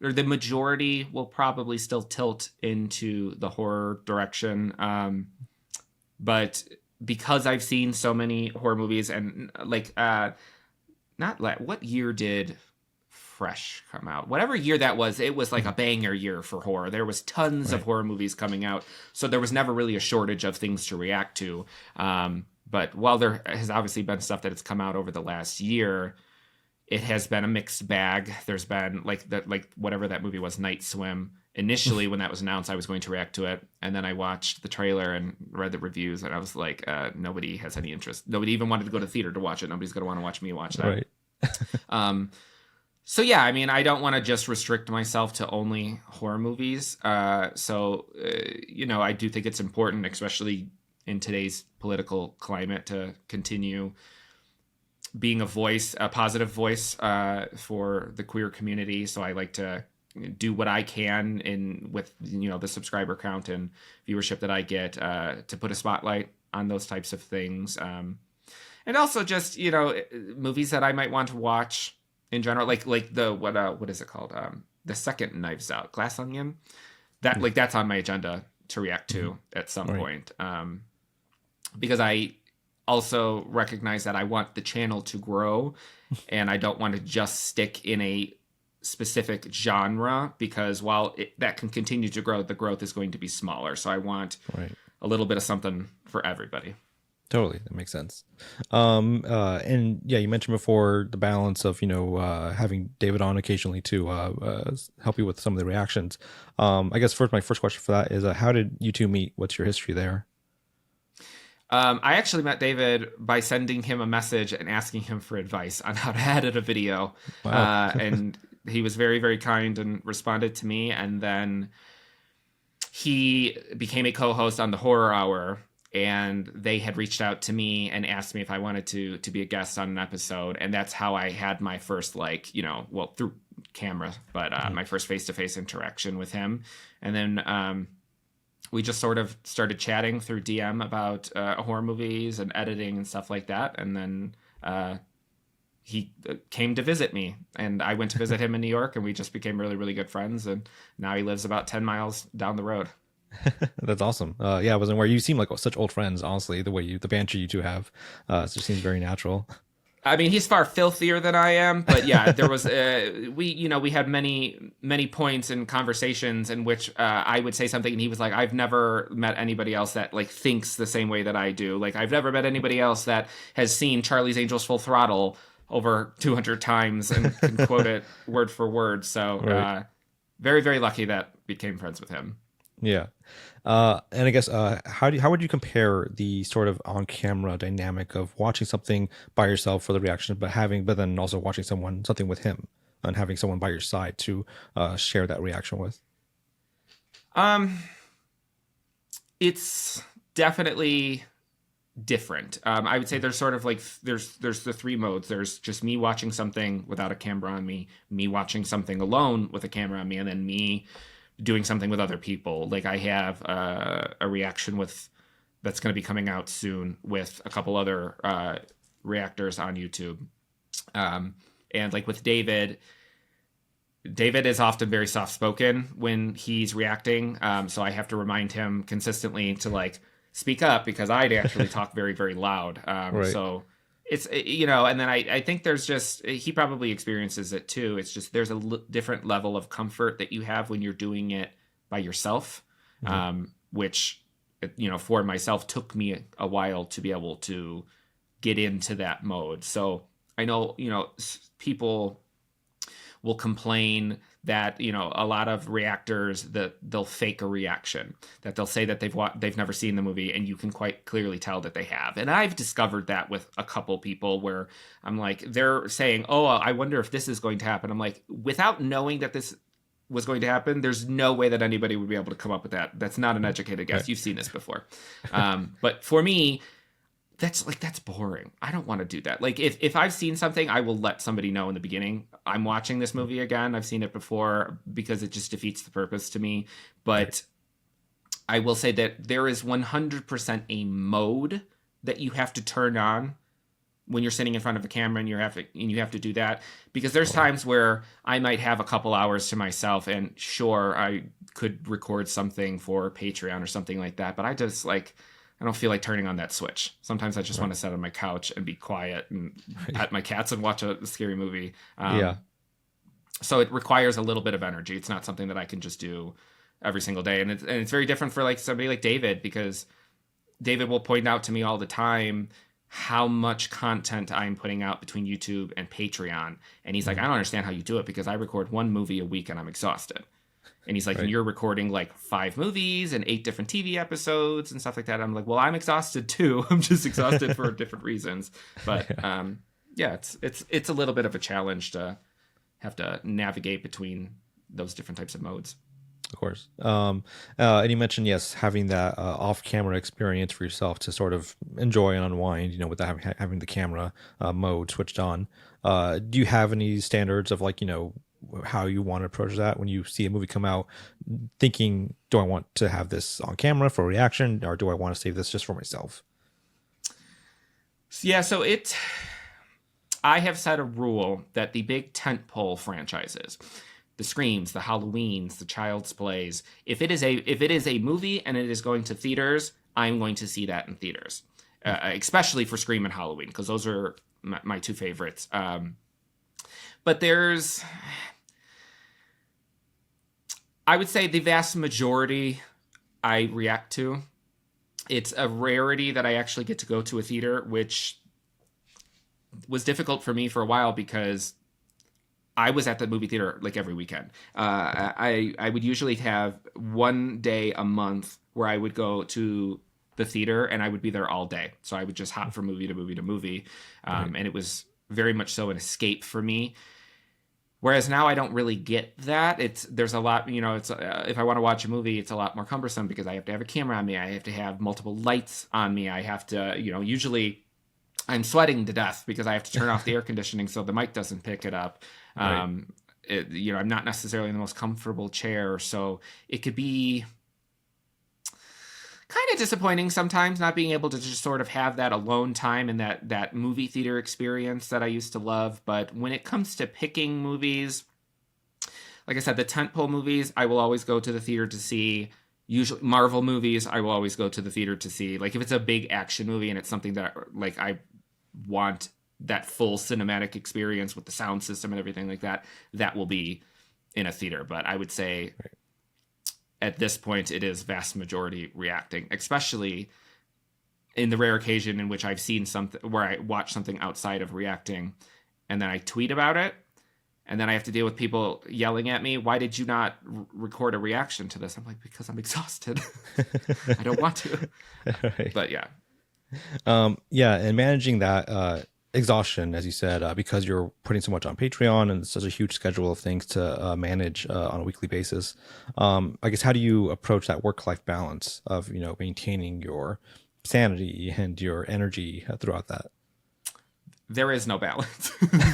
or the majority, will probably still tilt into the horror direction, but because I've seen so many horror movies, and what year did Fresh come out? Whatever year that was, it was like a banger year for horror. There was tons of horror movies coming out, so there was never really a shortage of things to react to. But while there has obviously been stuff that has come out over the last year, it has been a mixed bag. There's been whatever that movie was, Night Swim. Initially, when that was announced, I was going to react to it, and then I watched the trailer and read the reviews, and I was like, nobody has any interest. Nobody even wanted to go to the theater to watch it. Nobody's going to want to watch me watch that. Right. So yeah, I mean, I don't want to just restrict myself to only horror movies. I do think it's important, especially in today's political climate, to continue being a positive voice for the queer community. So I like to do what I can with the subscriber count and viewership that I get to put a spotlight on those types of things. And also just, you know, movies that I might want to watch in general, like the what is it called? The second Knives Out, Glass Onion. That like that's on my agenda to react to at some point. Because I also recognize that I want the channel to grow and I don't want to just stick in a specific genre, because while that can continue to grow, the growth is going to be smaller. So I want a little bit of something for everybody. Totally, that makes sense. And yeah, you mentioned before the balance of, you know, having David on occasionally to help you with some of the reactions. I guess my first question for that is, how did you two meet? What's your history there? I actually met David by sending him a message and asking him for advice on how to edit a video. Wow. And he was very, very kind and responded to me. And then he became a co-host on the Horror Hour, and they had reached out to me and asked me if I wanted to be a guest on an episode. And that's how I had my first, like, you know, well, through camera, but my first face-to-face interaction with him. And then we just sort of started chatting through DM about horror movies and editing and stuff like that. And then he came to visit me, and I went to visit him in New York, and we just became really, really good friends. And now he lives about 10 miles down the road. That's awesome. Yeah, I wasn't aware. You seem like such old friends, honestly, the banter you two have. It just seems very natural. I mean, he's far filthier than I am, but yeah, there was we had many points in conversations in which I would say something and he was like, I've never met anybody else that like thinks the same way that I do. Like, I've never met anybody else that has seen Charlie's Angels Full Throttle over 200 times and can quote it word for word. So very, very lucky that became friends with him. Yeah. And I guess how would you compare the sort of on-camera dynamic of watching something by yourself for the reaction, but then also watching something with him and having someone by your side to share that reaction with? It's definitely different. I would say there's sort of like there's the three modes. There's just me watching something without a camera on me watching something alone with a camera on me, and then me doing something with other people. Like, I have a reaction that's going to be coming out soon with a couple other reactors on YouTube. And like with David is often very soft-spoken when he's reacting. So I have to remind him consistently to like speak up, because I'd actually talk very, very loud. So it's, you know, and then I think there's just, he probably experiences it too. It's just, there's a different level of comfort that you have when you're doing it by yourself, which, you know, for myself took me a while to be able to get into that mode. So I know, you know, people will complain that, you know, a lot of reactors that they'll fake a reaction, that they'll say that they've never seen the movie, and you can quite clearly tell that they have. And I've discovered that with a couple people where I'm like, they're saying, oh, I wonder if this is going to happen. I'm like, without knowing that this was going to happen, there's no way that anybody would be able to come up with that. That's not an educated guess. You've seen this before. But for me, that's boring. I don't want to do that. Like, if I've seen something, I will let somebody know in the beginning, I'm watching this movie again. I've seen it before, because it just defeats the purpose to me. But I will say that there is 100% a mode that you have to turn on when you're sitting in front of a camera, and you have to do that, because there's times where I might have a couple hours to myself, and sure, I could record something for Patreon or something like that, but I don't feel like turning on that switch. Sometimes I just want to sit on my couch and be quiet and pet my cats and watch a scary movie. So it requires a little bit of energy. It's not something that I can just do every single day. And it's very different for like somebody like David, because David will point out to me all the time how much content I'm putting out between YouTube and Patreon. And he's like, I don't understand how you do it, because I record one movie a week and I'm exhausted. And he's like, and you're recording like 5 movies and 8 different TV episodes and stuff like that. I'm like, well, I'm exhausted too. I'm just exhausted for different reasons. But it's a little bit of a challenge to have to navigate between those different types of modes. Of course. And you mentioned, yes, having that off-camera experience for yourself to sort of enjoy and unwind, you know, without having the camera mode switched on. Do you have any standards of, like, you know, how you want to approach that when you see a movie come out, thinking, do I want to have this on camera for a reaction, or do I want to save this just for myself? Yeah, so I have set a rule that the big tentpole franchises, the Screams, the Halloweens, the Child's Plays, if it is a movie and it is going to theaters, I'm going to see that in theaters, especially for Scream and Halloween, because those are my two favorites. But I would say the vast majority I react to. It's a rarity that I actually get to go to a theater, which was difficult for me for a while because I was at the movie theater like every weekend. I would usually have one day a month where I would go to the theater and I would be there all day. So I would just hop from movie to movie to movie. And it was very much so an escape for me. Whereas now I don't really get that. There's a lot, it's if I want to watch a movie, it's a lot more cumbersome because I have to have a camera on me. I have to have multiple lights on me. I have to, usually I'm sweating to death because I have to turn off the air conditioning so the mic doesn't pick it up. Right. I'm not necessarily in the most comfortable chair, so it could be kind of disappointing sometimes not being able to just sort of have that alone time and that movie theater experience that I used to love. But when it comes to picking movies, like I said, the tentpole movies, I will always go to the theater to see. Usually Marvel movies, I will always go to the theater to see. Like if it's a big action movie and it's something that like I want that full cinematic experience with the sound system and everything like that, that will be in a theater. But I would say at this point, it is vast majority reacting, especially in the rare occasion in which I've seen something where I watch something outside of reacting and then I tweet about it. And then I have to deal with people yelling at me. Why did you not record a reaction to this? I'm like, because I'm exhausted. I don't want to. Right. But yeah. And managing that exhaustion, as you said, because you're putting so much on Patreon and such a huge schedule of things to manage on a weekly basis. I guess, how do you approach that work-life balance of, maintaining your sanity and your energy throughout that? There is no balance.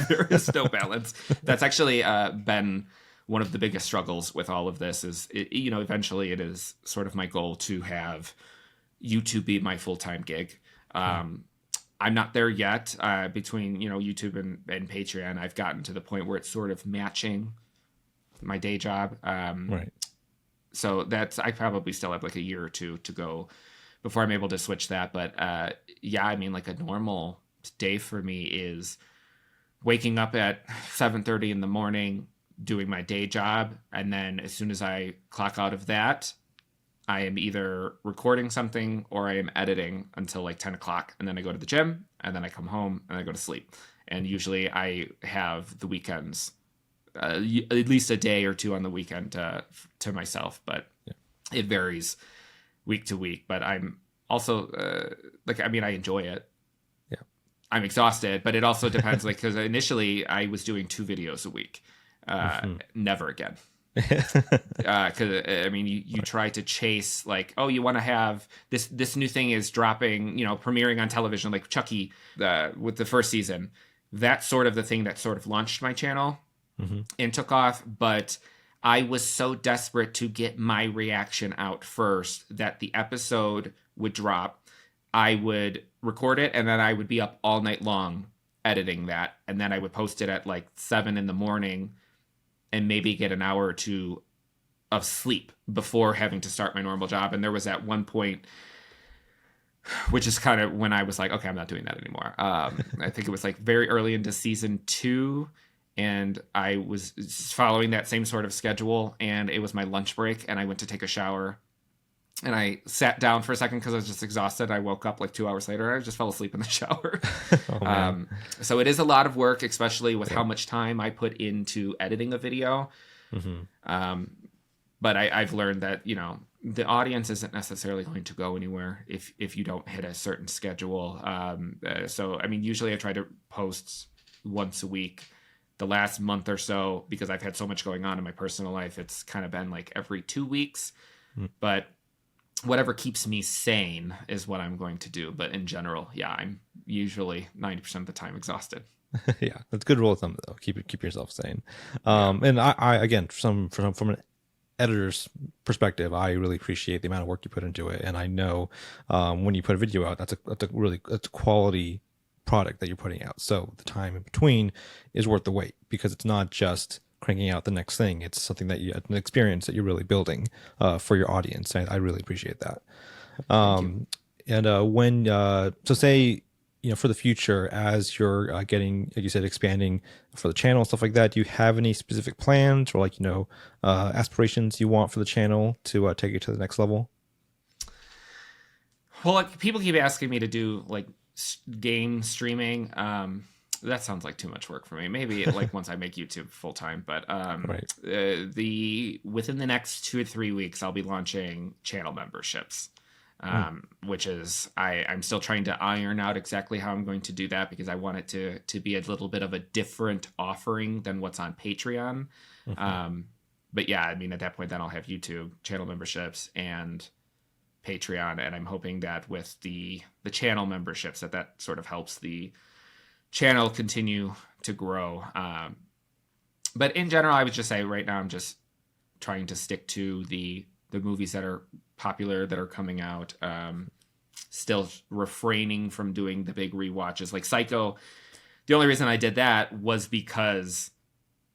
There is no balance. That's actually been one of the biggest struggles with all of this is, eventually it is sort of my goal to have YouTube be my full-time gig. I'm not there yet. Between YouTube and Patreon, I've gotten to the point where it's sort of matching my day job. Right. So I probably still have like a year or two to go before I'm able to switch that. But like a normal day for me is waking up at 7:30 in the morning, doing my day job, and then as soon as I clock out of that, I am either recording something or I am editing until like 10 o'clock. And then I go to the gym and then I come home and I go to sleep. And usually I have the weekends, at least a day or two on the weekend to myself. But it varies week to week. But I'm also I enjoy it. Yeah, I'm exhausted, but it also depends. Because initially I was doing 2 videos a week. Never again. Because you try to chase like, oh, you want to have this new thing is dropping, premiering on television, like Chucky with the first season. That's sort of the thing that sort of launched my channel and took off. But I was so desperate to get my reaction out first that the episode would drop. I would record it and then I would be up all night long editing that, and then I would post it at like 7 a.m. and maybe get an hour or two of sleep before having to start my normal job. And there was at one point, which is kind of when I was like, okay, I'm not doing that anymore. I think it was like very early into season 2, and I was following that same sort of schedule, and it was my lunch break, and I went to take a shower. And I sat down for a second because I was just exhausted. I woke up like 2 hours later. I just fell asleep in the shower. So it is a lot of work, especially with how much time I put into editing a video. But I've learned that, the audience isn't necessarily going to go anywhere if you don't hit a certain schedule. Usually I try to post once a week. The last month or so, because I've had so much going on in my personal life, it's kind of been like every 2 weeks. But whatever keeps me sane is what I'm going to do. But in general, I'm usually 90% of the time exhausted. Yeah, that's a good rule of thumb, though. Keep yourself sane. And I again, from an editor's perspective, I really appreciate the amount of work you put into it. And I know when you put a video out, that's a quality product that you're putting out. So the time in between is worth the wait, because it's not just cranking out the next thing. It's something that an experience that you're really building for your audience. I really appreciate that. So say, for the future, as you're getting, like you said, expanding for the channel, stuff like that, do you have any specific plans or aspirations you want for the channel to take it to the next level? Well, like, people keep asking me to do like game streaming. That sounds like too much work for me. Maybe like once I make YouTube full time, but Right. Within the next 2 or 3 weeks, I'll be launching channel memberships. Which is I'm still trying to iron out exactly how I'm going to do that, because I want it to be a little bit of a different offering than what's on Patreon. But yeah, I mean, at that point, then I'll have YouTube channel memberships and Patreon, and I'm hoping that with the channel memberships that sort of helps the channel continue to grow. But in general, I would just say right now I'm just trying to stick to the movies that are popular, that are coming out. Still refraining from doing the big rewatches. Like Psycho, the only reason I did that was because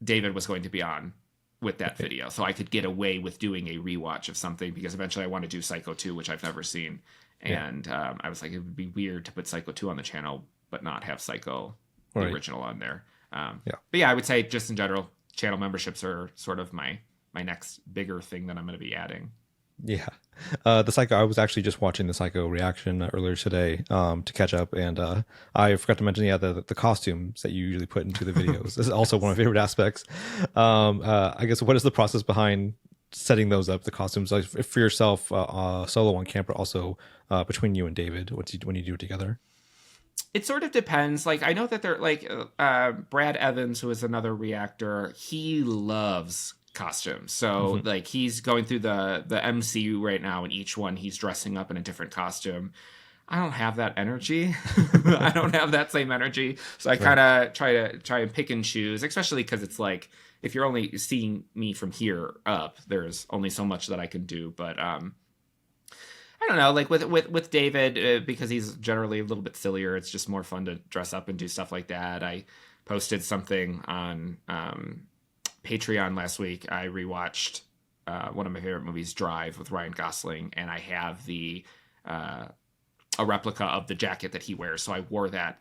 David was going to be on with that video, so I could get away with doing a rewatch of something, because eventually I want to do Psycho 2, which I've never seen. And I was like, it would be weird to put Psycho 2 on the channel but not have Psycho the original on there. But yeah, I would say just in general, channel memberships are sort of my next bigger thing that I'm going to be adding. Yeah. The Psycho, I was actually just watching the Psycho reaction earlier today to catch up, and I forgot to mention the costumes that you usually put into the videos. This is also one of my favorite aspects. I guess, what is the process behind setting those up, the costumes, like for yourself, solo on camera, also between you and David, when you do it together? It sort of depends. Like, I know that they're like Brad Evans, who is another reactor, he loves costumes. So like, he's going through the MCU right now, and each one he's dressing up in a different costume. I don't have that energy. I don't have that same energy. So I kind of try and pick and choose, especially because it's like, if you're only seeing me from here up, there's only so much that I can do. But I don't know, like with David, because he's generally a little bit sillier, it's just more fun to dress up and do stuff like that. I posted something on Patreon last week. I rewatched one of my favorite movies, Drive, with Ryan Gosling, and I have a replica of the jacket that he wears, so I wore that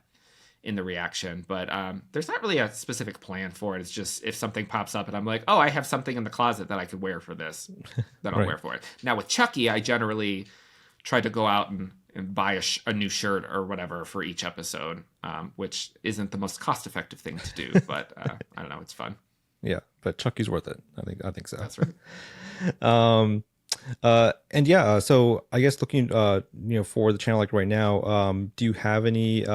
in the reaction. But there's not really a specific plan for it. It's just, if something pops up and I'm like, oh, I have something in the closet that I could wear for this, then I'll wear for it. Now with Chucky, I generally try to go out and buy a new shirt or whatever for each episode, which isn't the most cost-effective thing to do, but I don't know, it's fun. Yeah, but Chucky's worth it. I think so. That's right. And yeah, so I guess looking, for the channel, like right now, do you have any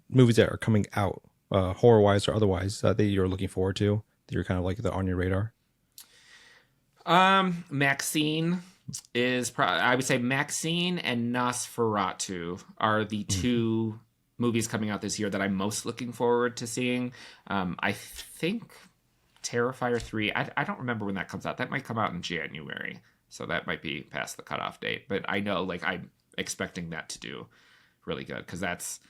movies that are coming out, horror-wise or otherwise, that you're looking forward to, that you're kind of like on your radar? Maxine is I would say Maxine and Nosferatu are the two movies coming out this year that I'm most looking forward to seeing. I think Terrifier 3, I don't remember when that comes out. That might come out in January, so that might be past the cutoff date. But I know, like, I'm expecting that to do really good, because that's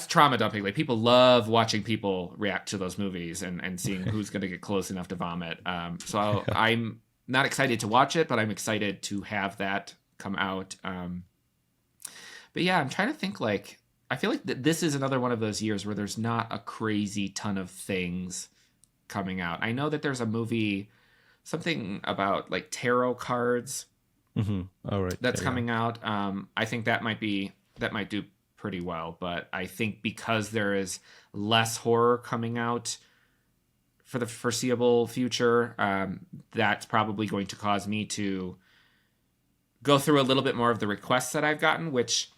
trauma dumping. Like, people love watching people react to those movies and seeing who's going to get close enough to vomit. So I'm not excited to watch it, but I'm excited to have that come out. But yeah, I'm trying to think, like, I feel like this is another one of those years where there's not a crazy ton of things coming out. I know that there's a movie, something about like tarot cards. Oh, right. That's coming out. I think that might do pretty well, but I think because there is less horror coming out for the foreseeable future, that's probably going to cause me to go through a little bit more of the requests that I've gotten, which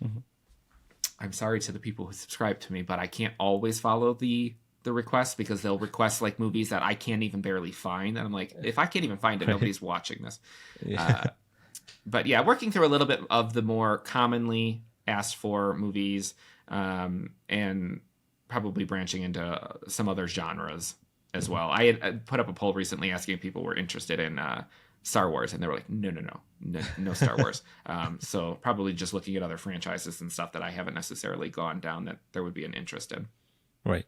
I'm sorry to the people who subscribe to me, but I can't always follow the requests, because they'll request like movies that I can't even barely find. And I'm like, if I can't even find it, nobody's watching this. But yeah, working through a little bit of the more commonly asked for movies, and probably branching into some other genres as well. I had put up a poll recently asking if people were interested in Star Wars, and they were like, no Star Wars. So probably just looking at other franchises and stuff that I haven't necessarily gone down that there would be an interest in. Right.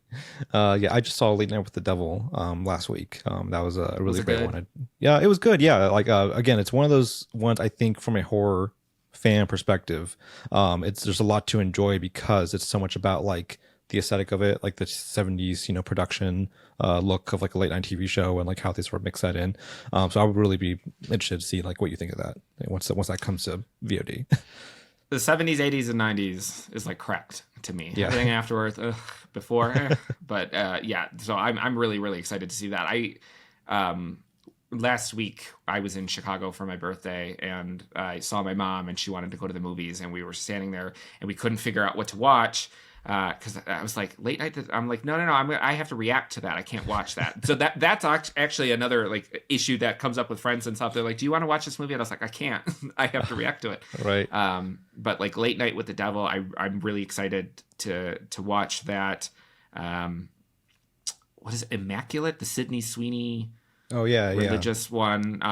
Yeah, I just saw Late Night with the Devil last week. That was a really great one. Yeah, it was good. Yeah, like again, it's one of those ones I think from a horror fan perspective, there's a lot to enjoy because it's so much about like the aesthetic of it, like the 70s, production look of like a late night TV show and like how they sort of mix that in. So I would really be interested to see like what you think of that once that comes to VOD. The 70s, 80s, and 90s is like cracked to me. Yeah. Everything afterwards, before, but yeah. So I'm really, really excited to see that. Last week I was in Chicago for my birthday, and I saw my mom, and she wanted to go to the movies, and we were standing there, and we couldn't figure out what to watch. Because I was like, late night. I'm like, no. I have to react to that. I can't watch that. So that's actually another like issue that comes up with friends and stuff. They're like, do you want to watch this movie? And I was like, I can't. I have to react to it. Right. But like Late Night with the Devil, I'm really excited to watch that. What is it? Immaculate, the Sydney Sweeney. Oh yeah, religious one.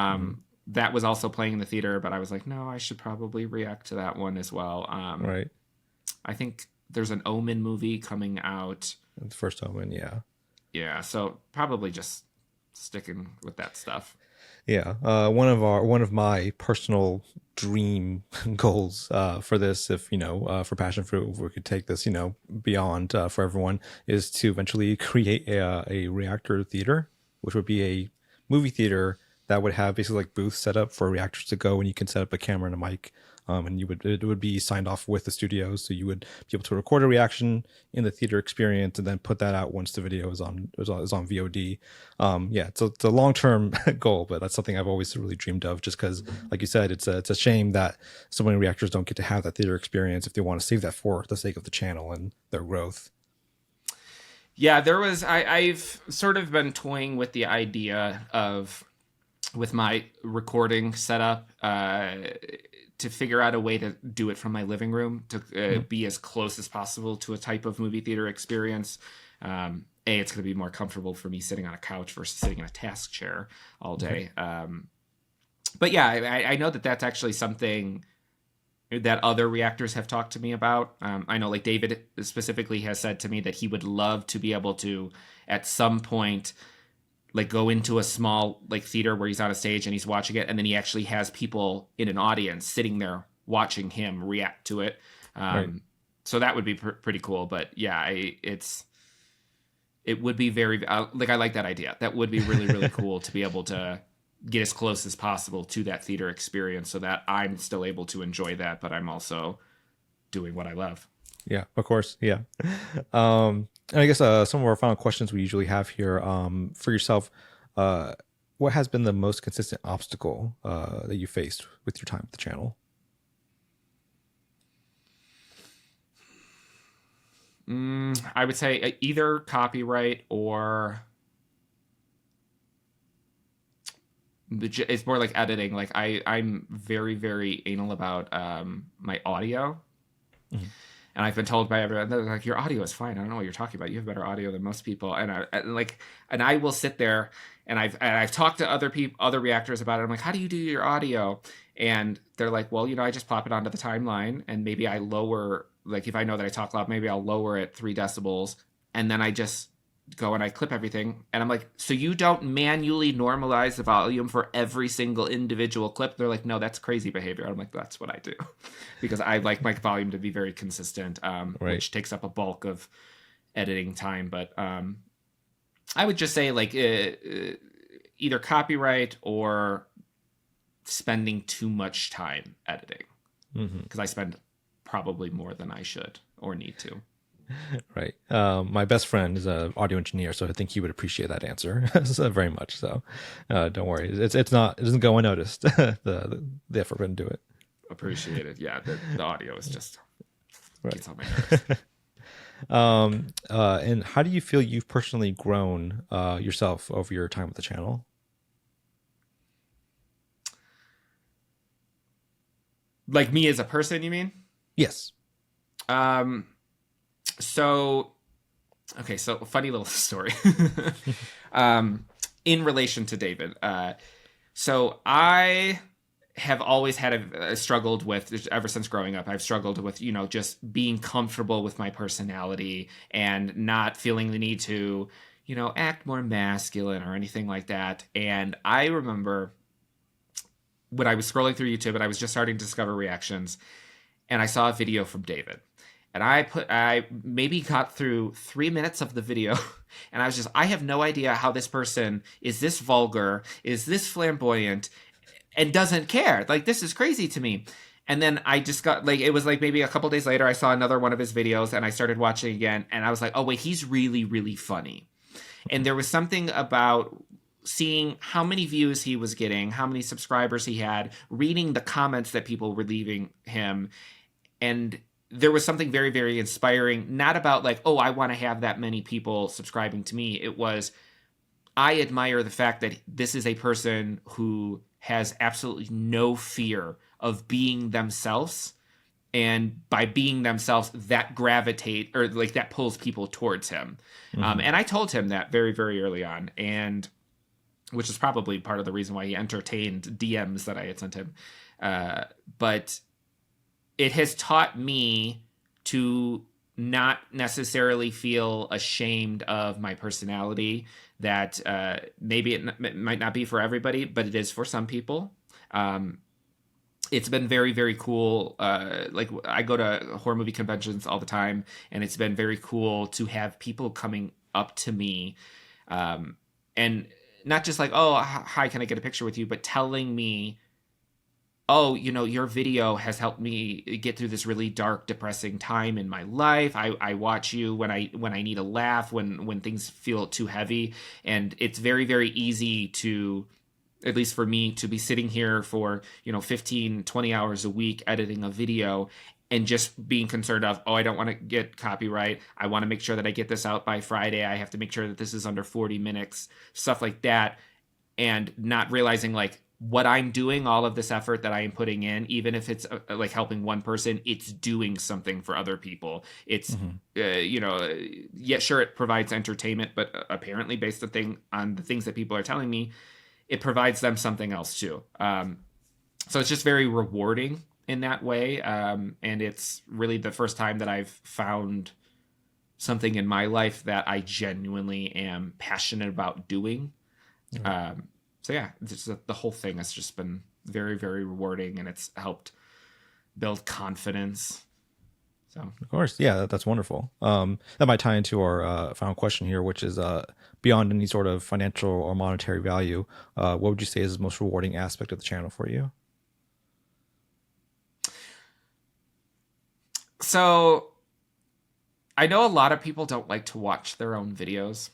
That was also playing in the theater, but I was like, no, I should probably react to that one as well. Right. I think there's an Omen movie coming out. The first Omen, yeah. Yeah, so probably just sticking with that stuff. Yeah, one of my personal dream goals for this, if for Passionfruit, if we could take this beyond for everyone, is to eventually create a reactor theater, which would be a movie theater that would have basically like booths set up for reactors to go, and you can set up a camera and a mic. And it would be signed off with the studios, so you would be able to record a reaction in the theater experience and then put that out once the video is on VOD. Yeah, it's a long-term goal, but that's something I've always really dreamed of. Just because, like you said, it's a shame that so many reactors don't get to have that theater experience if they want to save that for the sake of the channel and their growth. Yeah, I've sort of been toying with the idea of, with my recording setup, to figure out a way to do it from my living room to be as close as possible to a type of movie theater experience. It's going to be more comfortable for me sitting on a couch versus sitting in a task chair all day. But yeah, I know that that's actually something that other reactors have talked to me about. I know like David specifically has said to me that he would love to be able to, at some point, like go into a small like theater where he's on a stage and he's watching it, and then he actually has people in an audience sitting there watching him react to it. Right. So that would be pretty cool. But yeah, it would be very I like that idea. That would be really, really cool to be able to get as close as possible to that theater experience, so that I'm still able to enjoy that, but I'm also doing what I love. Yeah, of course. Yeah. And I guess some of our final questions we usually have here, for yourself, what has been the most consistent obstacle that you faced with your time with the channel? I would say either copyright or it's more like editing. Like I'm very, very anal about my audio. Mm-hmm. And I've been told by everyone, they're like, your audio is fine. I don't know what you're talking about. You have better audio than most people. And I will sit there, and I've talked to other reactors about it. I'm like, how do you do your audio? And they're like, well, I just pop it onto the timeline, and maybe I lower, like if I know that I talk loud, maybe I'll lower it 3 decibels, and then I just go and I clip everything. And I'm like, so you don't manually normalize the volume for every single individual clip? They're like, no, that's crazy behavior. I'm like, that's what I do, because I like my volume to be very consistent, right, which takes up a bulk of editing time. But I would just say like either copyright or spending too much time editing, because I spend probably more than I should or need to. Right. My best friend is an audio engineer, so I think he would appreciate that answer very much. So don't worry. It doesn't go unnoticed. the effort into it. Appreciate it. Yeah. The audio is just gets on my nerves. And how do you feel you've personally grown yourself over your time with the channel? Like me as a person, you mean? Yes. So funny little story. In relation to David, So I have always struggled with, ever since growing up, I've struggled with, just being comfortable with my personality and not feeling the need to, act more masculine or anything like that. And I remember when I was scrolling through YouTube and I was just starting to discover reactions, and I saw a video from David. And I maybe got through 3 minutes of the video, and I have no idea how this person is this vulgar, is this flamboyant, and doesn't care. Like, this is crazy to me. And then I just got, like, it was like maybe a couple days later, I saw another one of his videos, and I started watching again, and I was like, oh wait, he's really, really funny. And there was something about seeing how many views he was getting, how many subscribers he had, reading the comments that people were leaving him, and there was something very, very inspiring, not about like, oh, I want to have that many people subscribing to me. It was, I admire the fact that this is a person who has absolutely no fear of being themselves. And by being themselves, that gravitate, or like that pulls people towards him. Mm-hmm. And I told him that very, very early on, and which is probably part of the reason why he entertained DMs that I had sent him. But it has taught me to not necessarily feel ashamed of my personality, that maybe it might not be for everybody, but it is for some people. It's been very, very cool. Like, I go to horror movie conventions all the time, and it's been very cool to have people coming up to me, and not just like, oh, hi, can I get a picture with you, but telling me, oh, your video has helped me get through this really dark, depressing time in my life. I watch you when I need a laugh, when things feel too heavy. And it's very, very easy to, at least for me, to be sitting here for, 15, 20 hours a week editing a video and just being concerned of, oh, I don't want to get copyright. I want to make sure that I get this out by Friday. I have to make sure that this is under 40 minutes, stuff like that. And not realizing, like, what I'm doing, all of this effort that I am putting in, even if it's like helping one person, it's doing something for other people. It's, yeah, sure, it provides entertainment, but apparently based on the things that people are telling me, it provides them something else too. So it's just very rewarding in that way. And it's really the first time that I've found something in my life that I genuinely am passionate about doing. Mm-hmm. So yeah, the whole thing has just been very, very rewarding, and it's helped build confidence. So of course, yeah, that's wonderful. That might tie into our final question here, which is beyond any sort of financial or monetary value, what would you say is the most rewarding aspect of the channel for you? So I know a lot of people don't like to watch their own videos,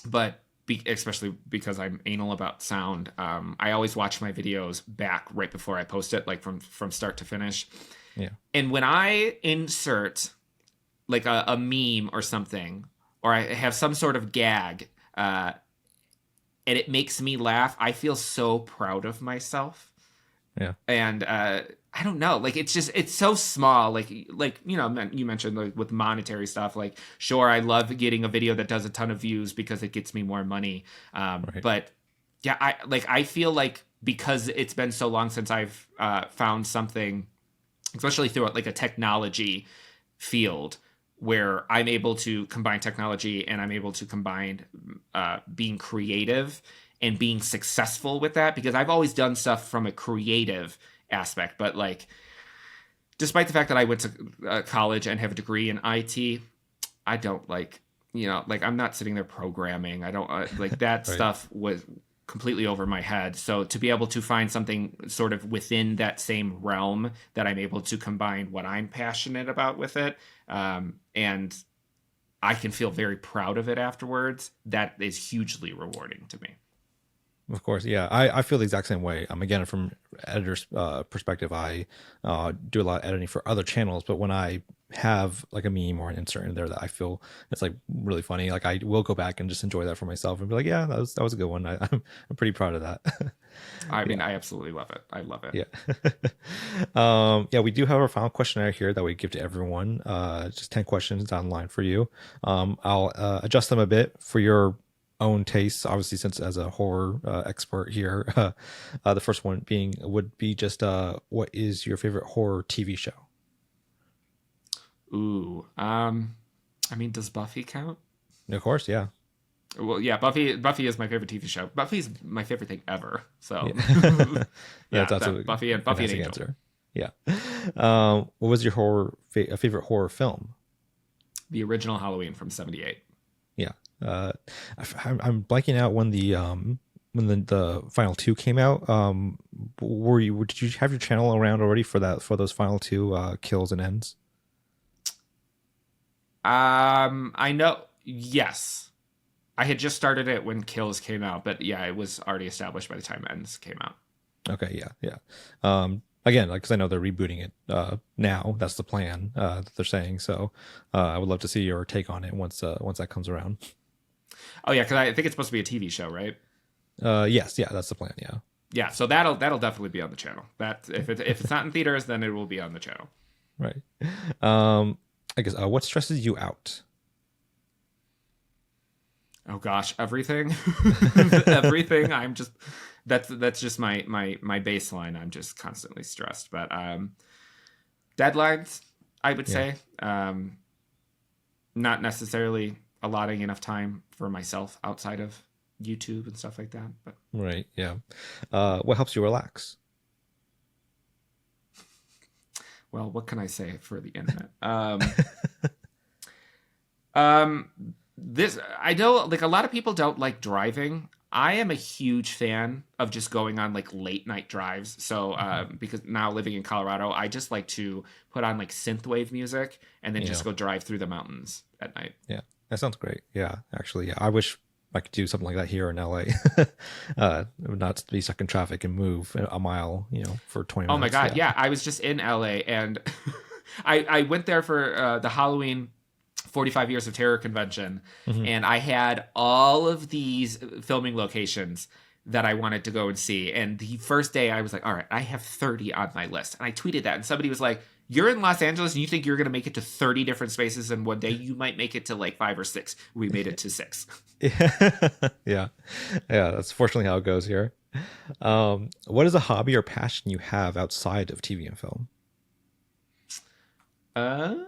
but especially because I'm anal about sound, I always watch my videos back right before I post it, like from start to finish. Yeah. And when I insert like a meme or something, or I have some sort of gag, and it makes me laugh, I feel so proud of myself. Yeah. And I don't know, like, it's so small, like you mentioned, like, with monetary stuff, like, sure, I love getting a video that does a ton of views because it gets me more money, right. But yeah, I feel like because it's been so long since I've found something, especially through like a technology field, where I'm able to combine technology and I'm able to combine being creative and being successful with that, because I've always done stuff from a creative aspect, but like, despite the fact that I went to college and have a degree in IT, I don't like, I'm not sitting there programming. I don't like that. Right. Stuff was completely over my head. So to be able to find something sort of within that same realm that I'm able to combine what I'm passionate about with it, and I can feel very proud of it afterwards, that is hugely rewarding to me. Of course, yeah, I feel the exact same way. Again, from editor's perspective, I do a lot of editing for other channels, but when I have like a meme or an insert in there that I feel it's like really funny, like I will go back and just enjoy that for myself and be like, yeah, that was a good one. I'm pretty proud of that. I mean, I absolutely love it. I love it. Yeah. Yeah, we do have our final questionnaire here that we give to everyone. Just 10 questions down the line for you. I'll adjust them a bit for your own tastes, obviously, since as a horror expert here. The first one would be just what is your favorite horror TV show? Ooh. I mean, does Buffy count? Of course, yeah. Well, yeah, Buffy is my favorite TV show. Buffy's my favorite thing ever. So Yeah, that's absolutely Buffy and Angel. answer. Yeah. What was your favorite horror film? The original Halloween from '78. Yeah. I'm blanking out when the final two came out. Did you have your channel around already for those final two kills and ends? I know. Yes. I had just started it when Kills came out, but yeah, it was already established by the time Ends came out. Okay, yeah. Again, because I know they're rebooting it now. That's the plan that they're saying. So I would love to see your take on it once that comes around. Oh yeah, because I think it's supposed to be a TV show, right? Yes, yeah, that's the plan. Yeah. Yeah, so that'll definitely be on the channel. That if it's not in theaters, then it will be on the channel. Right. I guess what stresses you out? Oh gosh, everything. Everything. I'm just that's just my baseline. I'm just constantly stressed. But deadlines, I would say. Not necessarily allotting enough time for myself outside of YouTube and stuff like that. But Right, yeah. What helps you relax? Well, what can I say for the internet? This, I know, like, a lot of people don't like driving. I am a huge fan of just going on like late night drives. So because now living in Colorado, I just like to put on like synthwave music and then just go drive through the mountains at night. Yeah, that sounds great. Yeah, actually, yeah. I wish I could do something like that here in LA. Not to be stuck in traffic and move a mile, for 20 minutes. Oh my God. Yeah. I was just in LA and I went there for the Halloween 45 Years of Terror convention. And I had all of these filming locations that I wanted to go and see. And the first day I was like, all right, I have 30 on my list. And I tweeted that and somebody was like, you're in Los Angeles and you think you're going to make it to 30 different spaces in one day? You might make it to like 5 or 6. We made it to 6. Yeah. That's fortunately how it goes here. What is a hobby or passion you have outside of TV and film? Oh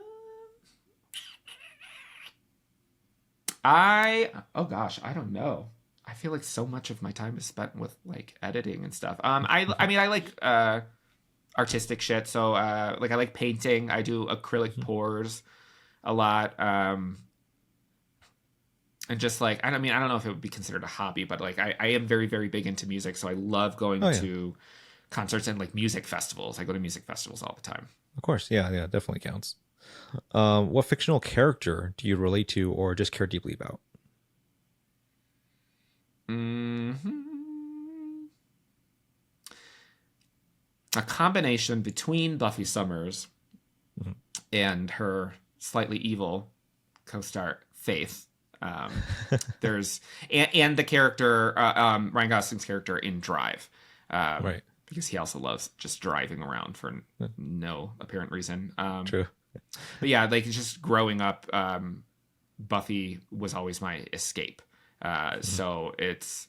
gosh, I don't know. I feel like so much of my time is spent with like editing and stuff. I mean, I like artistic shit. So like I like painting. I do acrylic pours a lot. And just like, I don't know if it would be considered a hobby, but like I am very, very big into music. So I love going to concerts and like music festivals. I go to music festivals all the time. Of course. Yeah, definitely counts. What fictional character do you relate to or just care deeply about? A combination between Buffy Summers and her slightly evil co-star Faith. There's and the character Ryan Gosling's character in Drive, right? Because he also loves just driving around for no apparent reason. True. But yeah, like just growing up, Buffy was always my escape. So it's,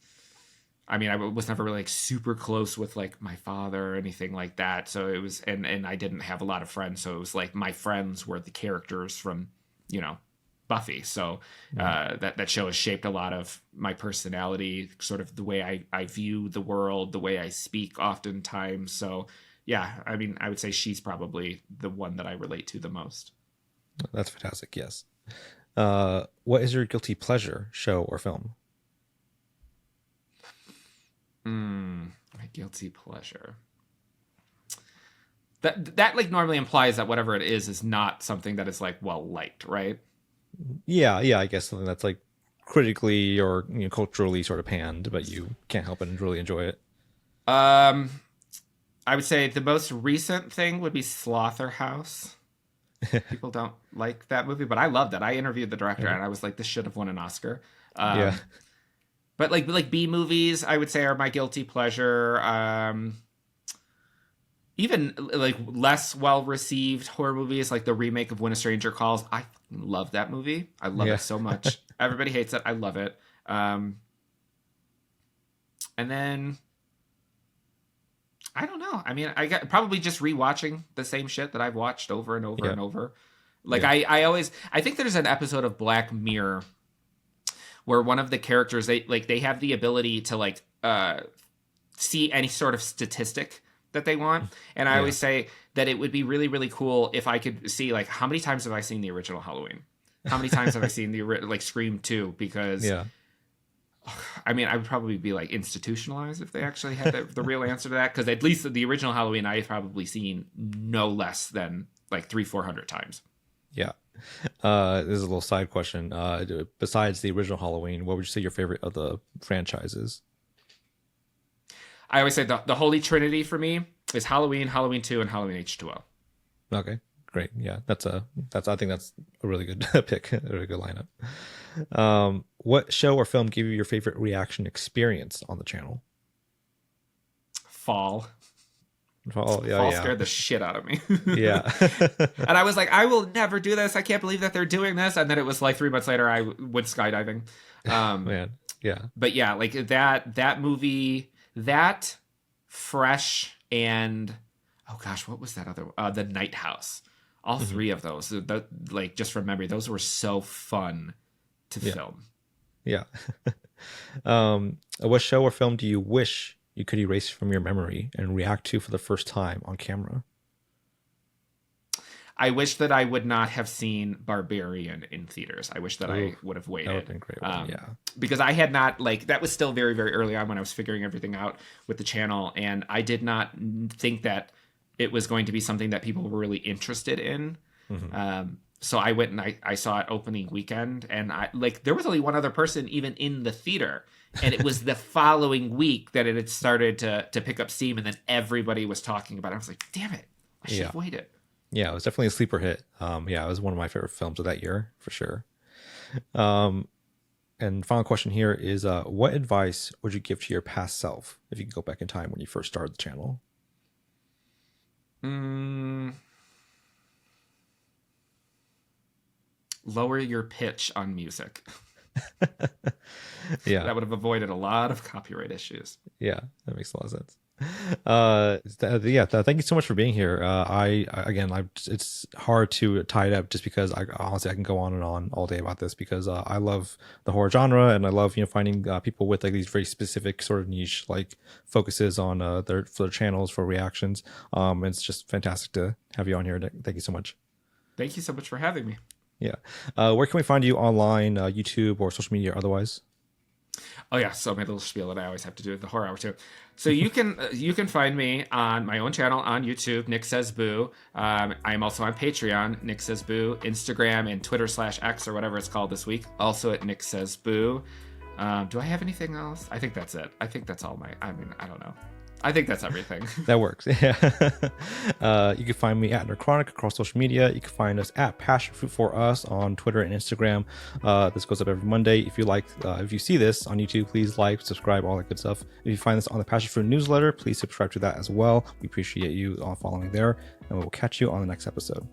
I mean, I was never really like super close with like my father or anything like that. So it was, and I didn't have a lot of friends. So it was like my friends were the characters from, Buffy. So that show has shaped a lot of my personality, sort of the way I view the world, the way I speak oftentimes. So yeah, I mean, I would say she's probably the one that I relate to the most. That's fantastic. Yes. What is your guilty pleasure show or film? My guilty pleasure. That like normally implies that whatever it is not something that is like well liked, right? Yeah, I guess something that's like critically or culturally sort of panned, but you can't help but really enjoy it. I would say the most recent thing would be Slaughterhouse. People don't like that movie, but I loved it. I interviewed the director and I was like, this should have won an Oscar. But like B movies, I would say are my guilty pleasure. Even like less well received horror movies, like the remake of When a Stranger Calls. I love that movie. I love it so much. Everybody hates it. I love it. And then I don't know. I mean, I got probably just rewatching the same shit that I've watched over and over and over. Like I think there's an episode of Black Mirror where one of the characters they have the ability to see any sort of statistic that they want, and I always say that it would be really, really cool if I could see how many times have I seen the original Halloween, how many times have I seen the Scream 2, because I mean, I would probably be institutionalized if they actually had the real answer to that, because at least the original Halloween I've probably seen no less than 300-400 times. Yeah. This is a little side question. Besides the original Halloween, what would you say your favorite of the franchises? I always say the Holy Trinity for me is Halloween, Halloween 2, and Halloween H2O. Okay, great. Yeah, I think that's a really good pick, a really good lineup. What show or film gave you your favorite reaction experience on the channel? Fall. Fall scared the shit out of me. Yeah. And I was like, I will never do this. I can't believe that they're doing this. And then it was 3 months later, I went skydiving. Man, yeah. But yeah, that movie, that Fresh, and oh gosh, what was that other The Night House? All three of those, just from memory, those were so fun to film. Yeah. What show or film do you wish you could erase from your memory and react to for the first time on camera? I wish that I would not have seen Barbarian in theaters. I wish that I would have waited. That would have been a great one, because I had not, that was still very, very early on when I was figuring everything out with the channel, and I did not think that it was going to be something that people were really interested in. So I went and I saw it opening weekend, and there was only one other person even in the theater, and it was the following week that it had started to pick up steam, and then everybody was talking about it. I was like, damn it, I should have waited. Yeah, it was definitely a sleeper hit. It was one of my favorite films of that year, for sure. And final question here is, what advice would you give to your past self if you could go back in time when you first started the channel? Lower your pitch on music. Yeah, that would have avoided a lot of copyright issues. Yeah, that makes a lot of sense. Thank you so much for being here. It's hard to tie it up just because I can go on and on all day about this, because I love the horror genre, and I love finding people with these very specific sort of niche focuses on their channels for reactions. It's just fantastic to have you on here. Thank you so much. Thank you so much for having me. Yeah. Where can we find you online, YouTube or social media or otherwise? Oh yeah, so my little spiel that I always have to do at the horror hour too. So you can find me on my own channel on YouTube, NickSaysBoo. I'm also on Patreon, NickSaysBoo, Instagram and Twitter /X or whatever it's called this week, also at NickSaysBoo. Do I have anything else? I think that's it. I think that's all I don't know. I think that's everything. That works. Yeah. You can find me at Necronic across social media. You can find us at Passionfruit for Us on Twitter and Instagram. This goes up every Monday. If you see this on YouTube, please like, subscribe, all that good stuff. If you find this on the Passionfruit newsletter, please subscribe to that as well. We appreciate you all following there, and we'll catch you on the next episode.